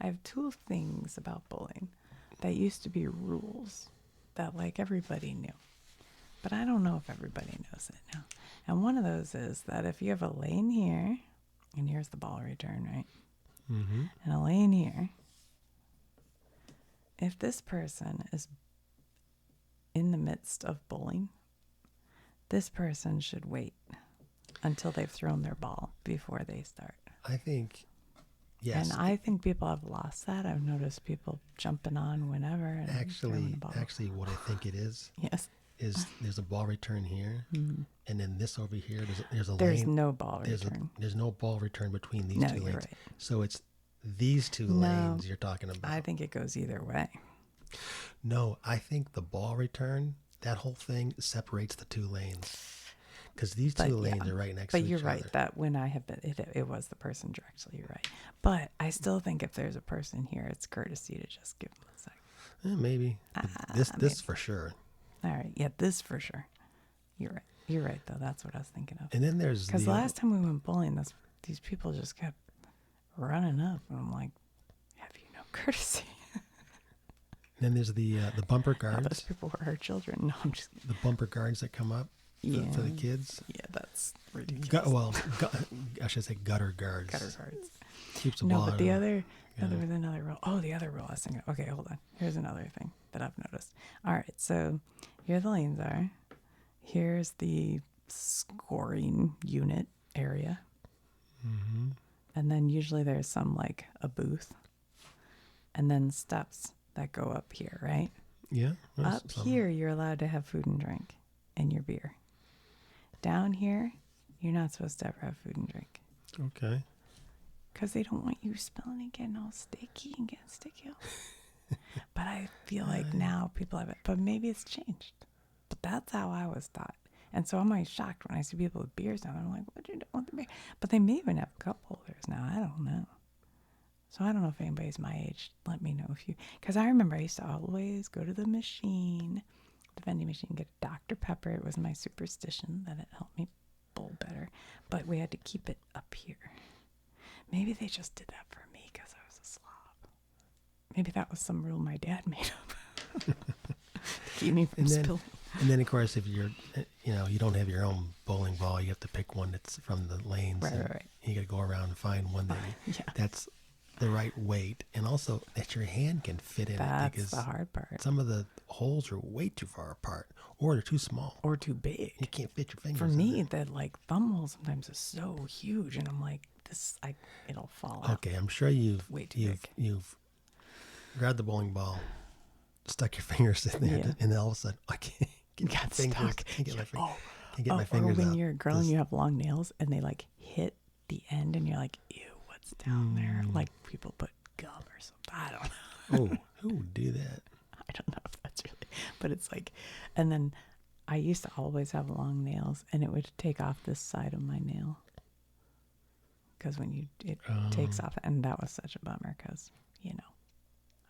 I have two things about bowling that used to be rules that like everybody knew, but I don't know if everybody knows it now. And one of those is that if you have a lane here, and here's the ball return, right? Mm-hmm. And a lane here, if this person is in the midst of bowling, this person should wait until they've thrown their ball before they start. I think, yes. And I think people have lost that. I've noticed people jumping on whenever and throwing the ball. Actually, what I think it is Yes. there's a ball return here, and then this over here. There's a There's lane. no ball return. There's no ball return between these No, two you're lanes. right. So it's these two No, lanes you're talking about. I think it goes either way. No, I think the ball return, that whole thing separates the two lanes. Because these two lanes are right next to each other. But you're right that when I have been, it was the person directly. You're right. But I still think if there's a person here, it's courtesy to just give them a sec. Maybe. But this for sure. All right. Yeah, this for sure. You're right. You're right, though. That's what I was thinking of. And then there's Because last time we went bowling, these people just kept running up. And I'm like, have you no courtesy? Then there's the bumper All those guards. people were our children. No, I'm just The bumper guards that come up for the kids. Yeah, that's ridiculous. I should say gutter guards. Gutter guards. Keeps the No, ball but out the of- other, there was another rule. Oh, the other rule I was thinking. Okay, hold on. Here's another thing that I've noticed. All right, so here the lanes are. Here's the scoring unit area. Mm-hmm. And then usually there's some like a booth. And then steps that go up here, right? Yeah. Up here, you're allowed to have food and drink and your beer. Down here, you're not supposed to ever have food and drink. Okay. Because they don't want you spilling and getting all sticky and getting sticky. But I feel like now people have it, but maybe it's changed. But that's how I was taught. And so I'm always shocked when I see people with beers now. I'm like, what do you do with the beer? But they may even have cup holders now. I don't know. So I don't know if anybody's my age. Let me know if you, because I remember I used to always go to the machine, the vending machine, get a Dr. Pepper. It was my superstition that it helped me bowl better. But we had to keep it up here. Maybe they just did that for me because I was a slob. Maybe that was some rule my dad made up to keep me from spilling. And then, of course, if you're, you don't have your own bowling ball, you have to pick one that's from the lanes. Right. You got to go around and find one that's the right weight, and also that your hand can fit in That's it. Because the hard part. some of the holes are way too far apart, or they're too small, or too big. You can't fit your fingers. For me, that like thumb hole sometimes is so huge, and I'm like, it'll fall out. Okay, I'm sure you've grabbed the bowling ball, stuck your fingers in there, and then all of a sudden, I can't. Got fingers. stuck. Can't get my fingers or when out. you're a girl and you have long nails and they like hit the end and you're like, ew, what's down there? Like people put gum or something. I don't know. Oh, who would do that? I don't know if that's really, but it's like, and then I used to always have long nails and it would take off this side of my nail. Because when it takes off, and that was such a bummer because, I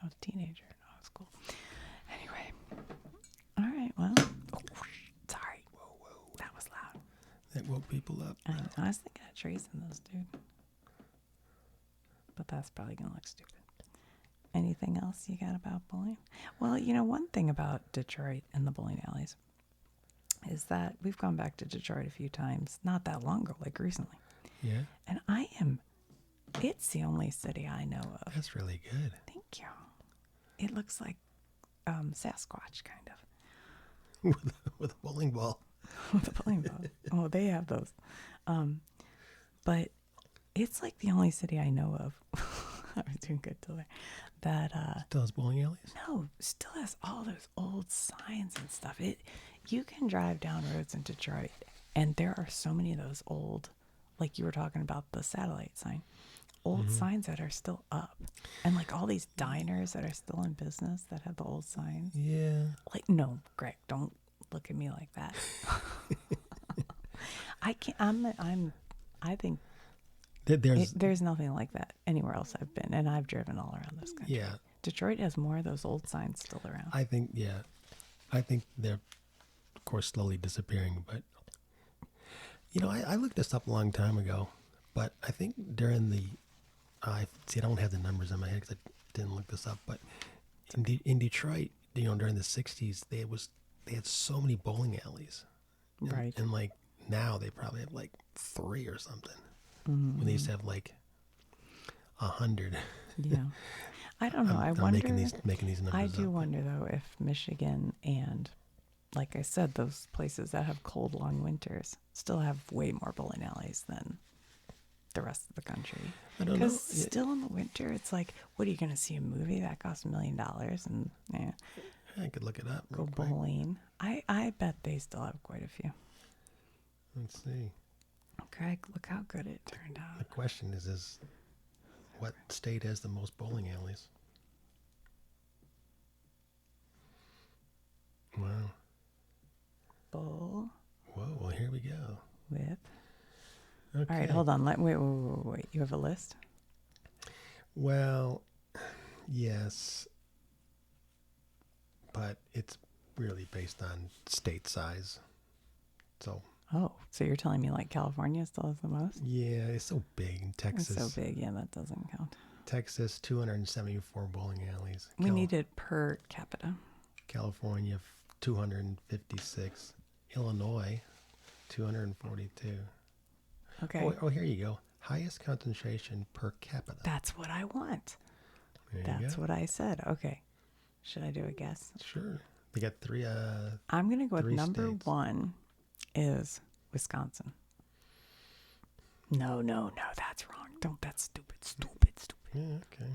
was a teenager and I was cool. Anyway. All right, well, sorry. Whoa. That was loud. That woke people up. I was thinking of tracing those, dude. But that's probably going to look stupid. Anything else you got about bowling? Well, one thing about Detroit and the bowling alleys is that we've gone back to Detroit a few times, not that long ago, like recently. Yeah. And it's the only city I know of. That's really good. Thank you. It looks like Sasquatch, kind of. with a bowling ball. With a bowling ball. Oh, they have those. But it's like the only city I know of. I was doing good till there. That still has bowling alleys? No, still has all those old signs and stuff. You can drive down roads in Detroit, and there are so many of those old, like you were talking about the satellite sign, old signs that are still up, and like all these diners that are still in business that have the old signs. Yeah. Like, no, Greg, don't look at me like that. I can't. I think there's nothing like that anywhere else I've been, and I've driven all around this country. Yeah. Detroit has more of those old signs still around. I think they're, of course, slowly disappearing. But I looked this up a long time ago, but I think during the I don't have the numbers in my head because I didn't look this up. But in Detroit, during the '60s, they had so many bowling alleys, right? And like now, they probably have like 3 or something. When they used to have like 100. Yeah, I don't know. I wonder. Making these numbers. I do wonder though if Michigan and, like I said, those places that have cold, long winters still have way more bowling alleys than the rest of the country. I don't know. Because still in the winter, it's like, what are you going to see a movie that costs $1 million and I could look it up. go bowling? I bet they still have quite a few. Let's see. Greg, look how good it turned out. The question is what state has the most bowling alleys? Wow. Bowl. Whoa, well, here we go. With. Okay. All right, hold on. Wait. You have a list? Well, yes. But it's really based on state size. So. Oh, so you're telling me like California still has the most? Yeah, it's so big in Texas. It's so big, yeah, that doesn't count. Texas, 274 bowling alleys. We need it per capita. California, 256. Illinois, 242. Okay. Oh, here you go. Highest concentration per capita. That's what I want. That's what I said. Okay. Should I do a guess? Sure. They got 3. I'm going to go with number states. 1 is Wisconsin. No, that's wrong. That's stupid. Yeah, okay.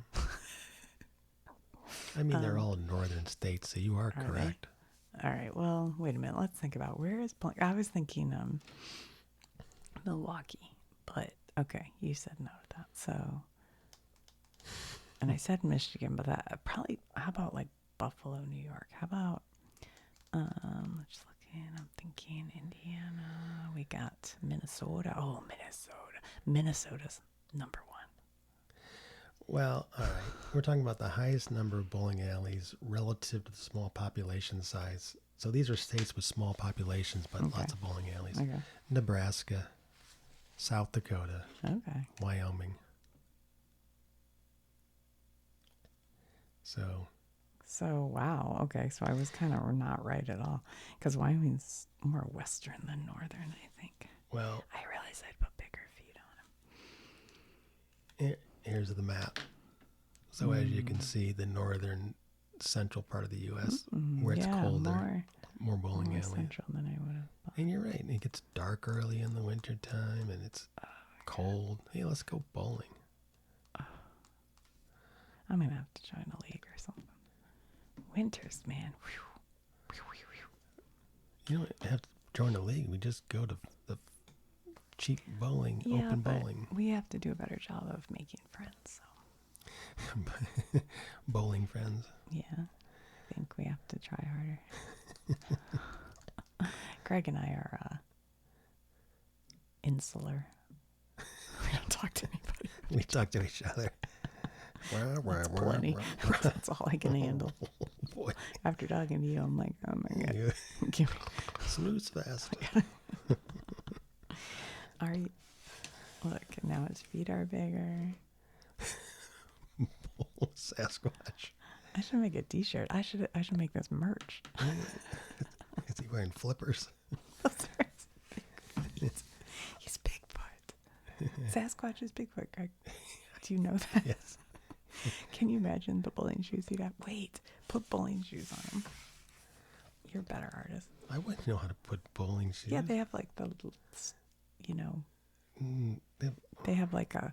I mean, they're all northern states, so you are correct. All right. Well, wait a minute. Let's think about where is. I was thinking Milwaukee, but okay, you said no to that. So And I said Michigan, but that probably, how about like Buffalo, New York? How about, just looking, I'm thinking Indiana. We got Minnesota. Oh, Minnesota. Minnesota's number one. Well, all right. We're talking about the highest number of bowling alleys relative to the small population size. So these are states with small populations, but Okay. lots of bowling alleys. Okay. Nebraska, South Dakota, Okay. Wyoming. So, Wow. Okay. So I was kind of not right at all because Wyoming's more western than northern, I think. well, I realized I'd put bigger feet on them. here's the map. So as you can see, the northern central part of the U.S., where it's colder, more bowling more alleys. central than I would have thought. And you're right. It gets dark early in the winter time, and it's cold. Hey, let's go bowling. I'm gonna have to join a league or something. Winters, man. You don't have to join a league. We just go to the cheap bowling, Yeah, open but bowling. we have to do a better job of making friends. So Bowling friends. yeah, I think we have to try harder. Greg and I are insular. We don't talk to anybody. We talk to each other. That's plenty. That's all I can handle. Boy, After talking to you, I'm like, oh my god. you Give me- snooze fast. Are you? Look, now his feet are bigger. Sasquatch. I should make a T-shirt. I should make this merch. Is he wearing flippers? He's Bigfoot. Sasquatch is Bigfoot, Greg. Do you know that? Yes. Can you imagine the bowling shoes he'd have? Wait, put bowling shoes on him. You're a better artist. I wouldn't know how to put bowling shoes. Yeah, they have like the, you know, Mm, they have like a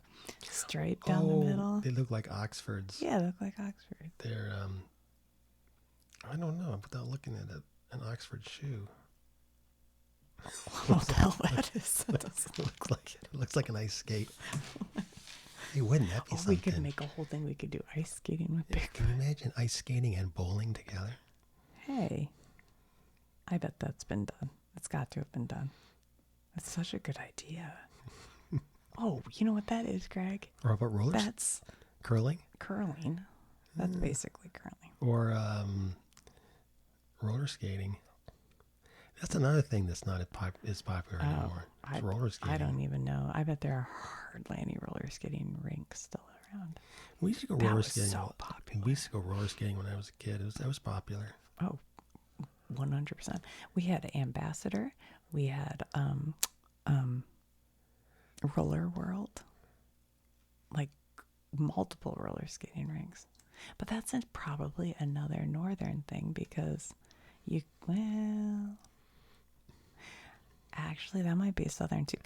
stripe down the middle. They look like Oxfords. Yeah, they look like Oxford. They're I don't know without looking at it, an Oxford shoe. What the hell that is? That doesn't look like it. It looks like an ice skate. Hey, wouldn't that be Oh, something? we could make a whole thing. We could do ice skating with Bigfoot. Can you imagine ice skating and bowling together? Hey, I bet that's been done. It's got to have been done. That's such a good idea. Oh, you know what that is, Greg? Or how about rollers? That's Curling? curling. That's basically curling. Or roller skating. That's another thing that's not as popular anymore. It's roller skating. I don't even know. I bet there are hardly any roller skating rinks still around. We used to go That roller was skating. so popular. We used to go roller skating when I was a kid. That was popular. Oh, 100%. We had Ambassador. We had Roller World. Like multiple roller skating rinks. But that's probably another northern thing because actually that might be southern too.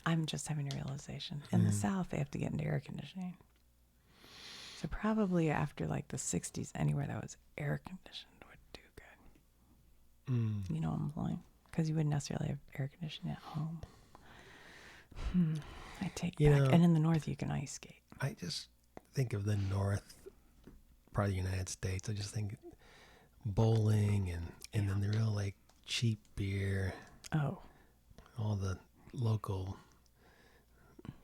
I'm just having a realization. In the South, they have to get into air conditioning. So probably after like the 60s, anywhere that was air conditioned would do good. You know what I'm saying? Because you wouldn't necessarily have air conditioning at home. I take You back. know- And in the North, you can ice skate. I just think of the north part of the United States. I just think bowling and then the real like cheap beer, Oh, all the local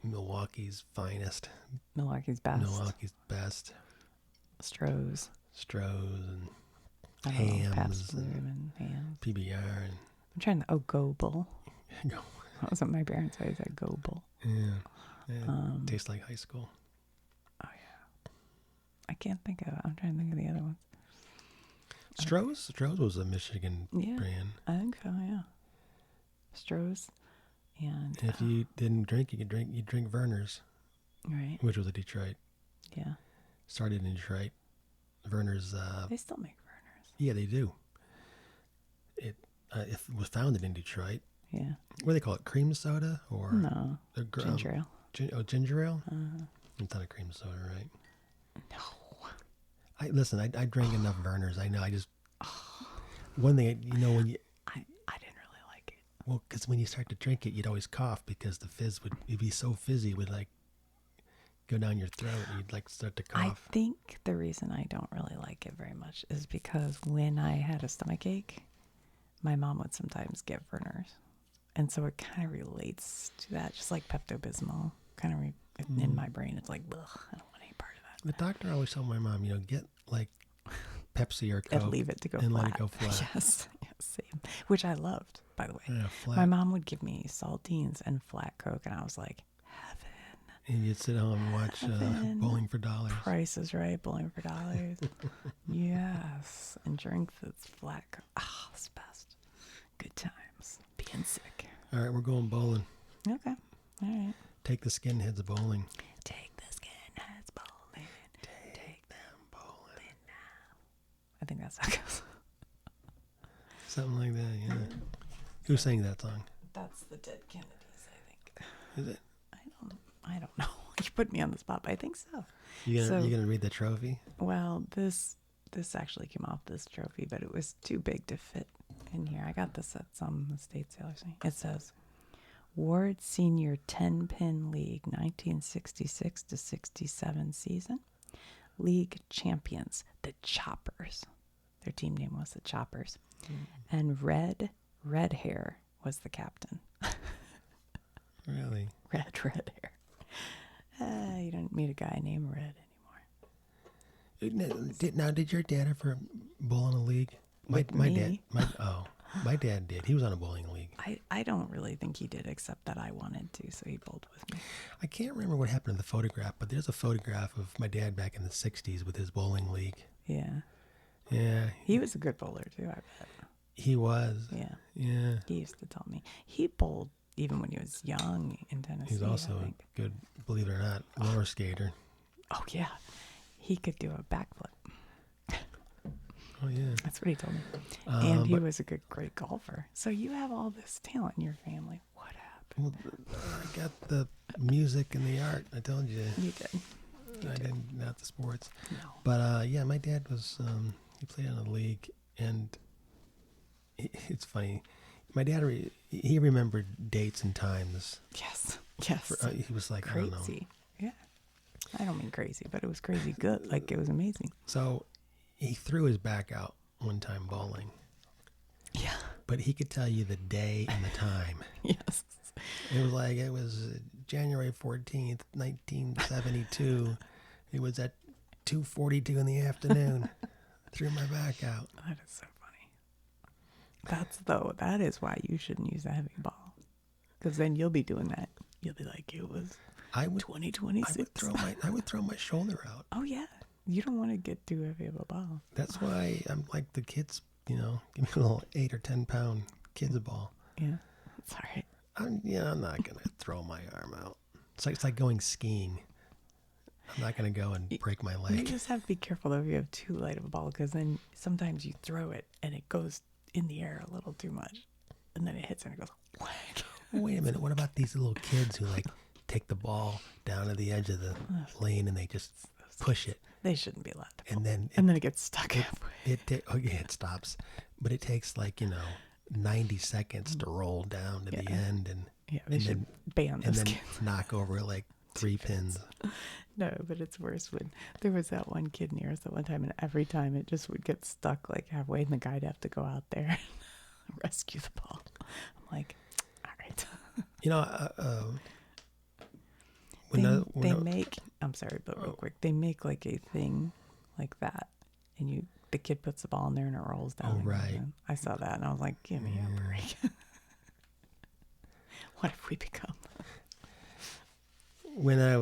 Milwaukee's finest, Milwaukee's best. Milwaukee's best, Stroh's. Stroh's and I don't know, Hams Pabst Blue and Ribbon, Hams. PBR and I'm trying to. Oh, Go Bull. Go. That was what my parents always said. Go Bull. Yeah, tastes like high school. Oh yeah. I can't think of it. I'm trying to think of the other ones. Stroh's was a Michigan Yeah. brand. I think so. Yeah. Stroh's, and And if you didn't drink, you drink Verner's, right. which was a Detroit. Yeah. Started in Detroit. Verner's. They still make Vernors. Yeah, they do. It was founded in Detroit. Yeah. What do they call it? Cream soda or No. the Ginger ale. Ginger ale? It's not a cream soda, right? No. Listen. I drank enough Verner's. I know. I just one thing when you I didn't really like it. because when you start to drink it, you'd always cough because the fizz it'd be so fizzy it would like go down your throat and you'd like start to I cough. think the reason I don't really like it very much is because when I had a stomach ache, my mom would sometimes give Vernors. And so it kind of relates to that, just like Pepto-Bismol. Kind of in my brain, it's like, ugh, I don't want any part of that. The doctor always told my mom, get like Pepsi or Coke And leave it to go and flat. let it go flat. Yes, same. Which I loved, by the way. Yeah, flat. My mom would give me saltines and flat Coke, and I was like, heaven. And you'd sit home and watch Bowling for Dollars. Price is Right, Bowling for Dollars. Yes. And drink this flat Coke. Ah, it's the best. Good times. Being sick. All right, we're going bowling. Okay. All right. Take the skinheads bowling. Take the skinheads bowling. Take them bowling now. I think that's how it goes. Something like that, yeah. Who sang that song? That's the Dead Kennedys, I think. Is it? I don't know. You put me on the spot, but I think so. You gonna read the trophy? Well, this actually came off this trophy, but it was too big to fit in here. I got this at some estate sale. It says, Ward Senior 10-Pin League 1966 to 67 season. League champions, the Choppers. Their team name was the Choppers. And Red Hair was the captain. Really? Red hair. You don't meet a guy named Red anymore. Did your dad ever bowl in a league? My me? my dad did. He was on a bowling league. I don't really think he did, except that I wanted to, so he bowled with me. I can't remember what happened to the photograph, but there's a photograph of my dad back in the 60s with his bowling league. Yeah. Yeah. He was a good bowler, too, I bet. He was. Yeah. Yeah. He used to tell me. He bowled even when he was young in Tennessee. He's also a good, believe it or not, roller skater. Oh, yeah. He could do a backflip. Oh, yeah. That's what he told me. And he was a great golfer. So you have all this talent in your family. What happened? Well, I got the music and the art. I told you. You did. I didn't, not the sports. No. But yeah, my dad was, he played in a league, and it's funny. My dad, he remembered dates and times. Yes. He was like, crazy. I don't know. Yeah. I don't mean crazy, but it was crazy good. Like, it was amazing. So he threw his back out one time bowling. Yeah. But he could tell you the day and the time. Yes. It was January 14th, 1972. It was at 2:42 in the afternoon. Threw my back out. That is so funny. That is why you shouldn't use a heavy ball. Because then you'll be doing that. You'll be like, it was 2026. I would throw my shoulder out. Oh, yeah. You don't want to get too heavy of a ball. That's why I'm like the kids, give me a little 8 or 10 pound kids ball. Yeah. That's all right. I'm not going to throw my arm out. It's like going skiing. I'm not going to go and break my leg. You just have to be careful, though, if you have too light of a ball, because then sometimes you throw it and it goes in the air a little too much. And then it hits and it goes whack. Wait a minute. What about these little kids who take the ball down to the edge of the lane and they just push it? They shouldn't be allowed to. And then it gets stuck halfway. It stops. But it takes 90 seconds to roll down to the end They should ban those and then kids. knock over 3 pins. No, but it's worse when there was that one kid near us at one time, and every time it just would get stuck halfway, and the guy'd have to go out there and rescue the ball. I'm like, all right. I'm sorry, but real quick, they make a thing like that, and the kid puts the ball in there and it rolls down. Oh, right. I saw that and I was like, give me a break. What have we become? When I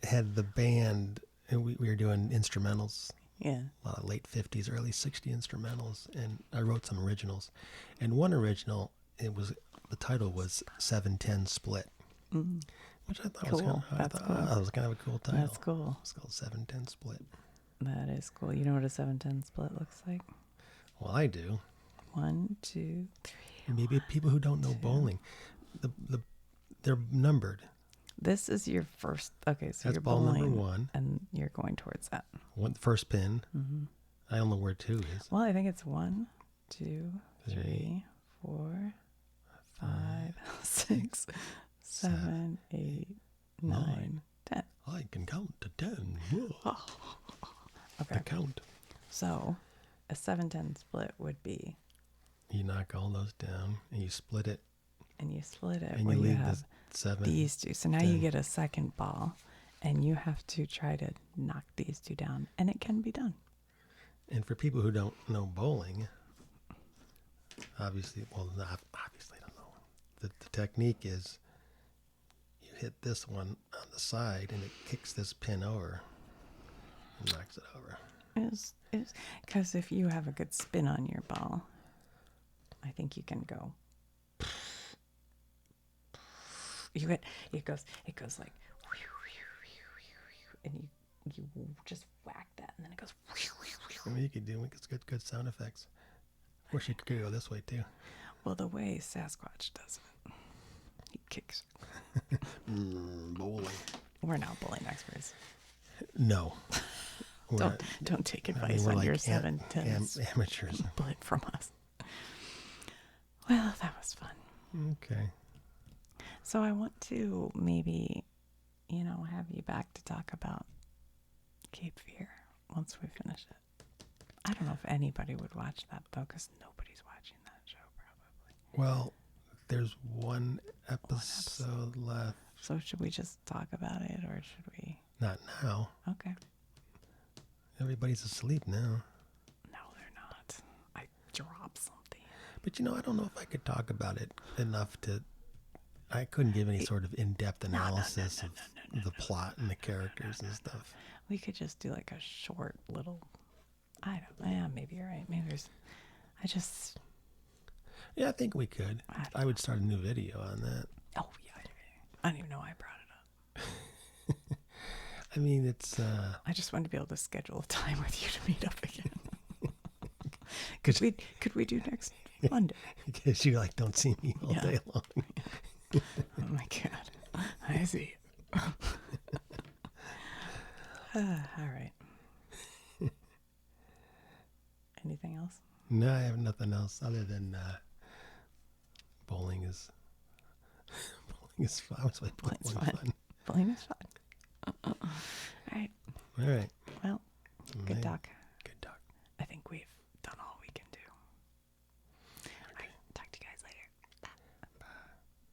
had the band, and we were doing instrumentals. Yeah. A lot of late 50s, early 60s instrumentals, and I wrote some originals. And one original, the title was 7-10 Split. Mm. Which I thought cool. was kind of a cool title. That's cool. It's called 7-10 Split. That is cool. You know what a 7-10 split looks like? Well, I do. 1, 2, 3. Maybe people who don't know bowling, they're numbered. This is your first. Okay, so that's you're ball bowling, number 1, and you're going towards that. First pin. Mm-hmm. I don't know where 2 is. Well, I think it's 1, 2, 3, 4, 5, 6, 7, 8, 9, 10. I can count to 10. Whoa. Okay. The count. So a 7-10 split would be, You knock all those down and you split it. and you split it And where you you leave have the 7. these two. So now 10. you get a second ball, and you have to try to knock these two down, and it can be done. And for people who don't know bowling, obviously don't know. The technique is you hit this one on the side and it kicks this pin over and knocks it over. Is because if you have a good spin on your ball, I think you can go. It goes like, and you just whack that, and then it goes. I mean, you could do good sound effects. Wish you could go this way too. Well, the way Sasquatch does it, he kicks. Bowling. We're not bowling experts. No. Don't take advice we're on like your 7-10 amateurs. split from us. Well, that was fun. Okay. So I want to maybe, have you back to talk about Cape Fear once we finish it. I don't know if anybody would watch that, though, because nobody's watching that show, probably. Well, there's one episode left. So should we just talk about it, or should we? Not now. Okay. Everybody's asleep now. No, they're not. I dropped something. But I don't know if I could talk about it enough to. I couldn't give any sort of in-depth analysis of the plot and the characters and stuff. We could just do like a short little. I don't. Yeah, maybe you're right. Maybe there's. Yeah, I think we could. I would start a new video on that. Oh yeah, I don't even know why I brought it up. I mean, it's. I just wanted to be able to schedule a time with you to meet up again. Could we do next Monday? Because you don't see me all day long. Oh my God, I see. All right. Anything else? No, I have nothing else other than bowling is fun. I was like, Bowling's fun. fun. Bowling is fun. All right. All right. Well, good talk.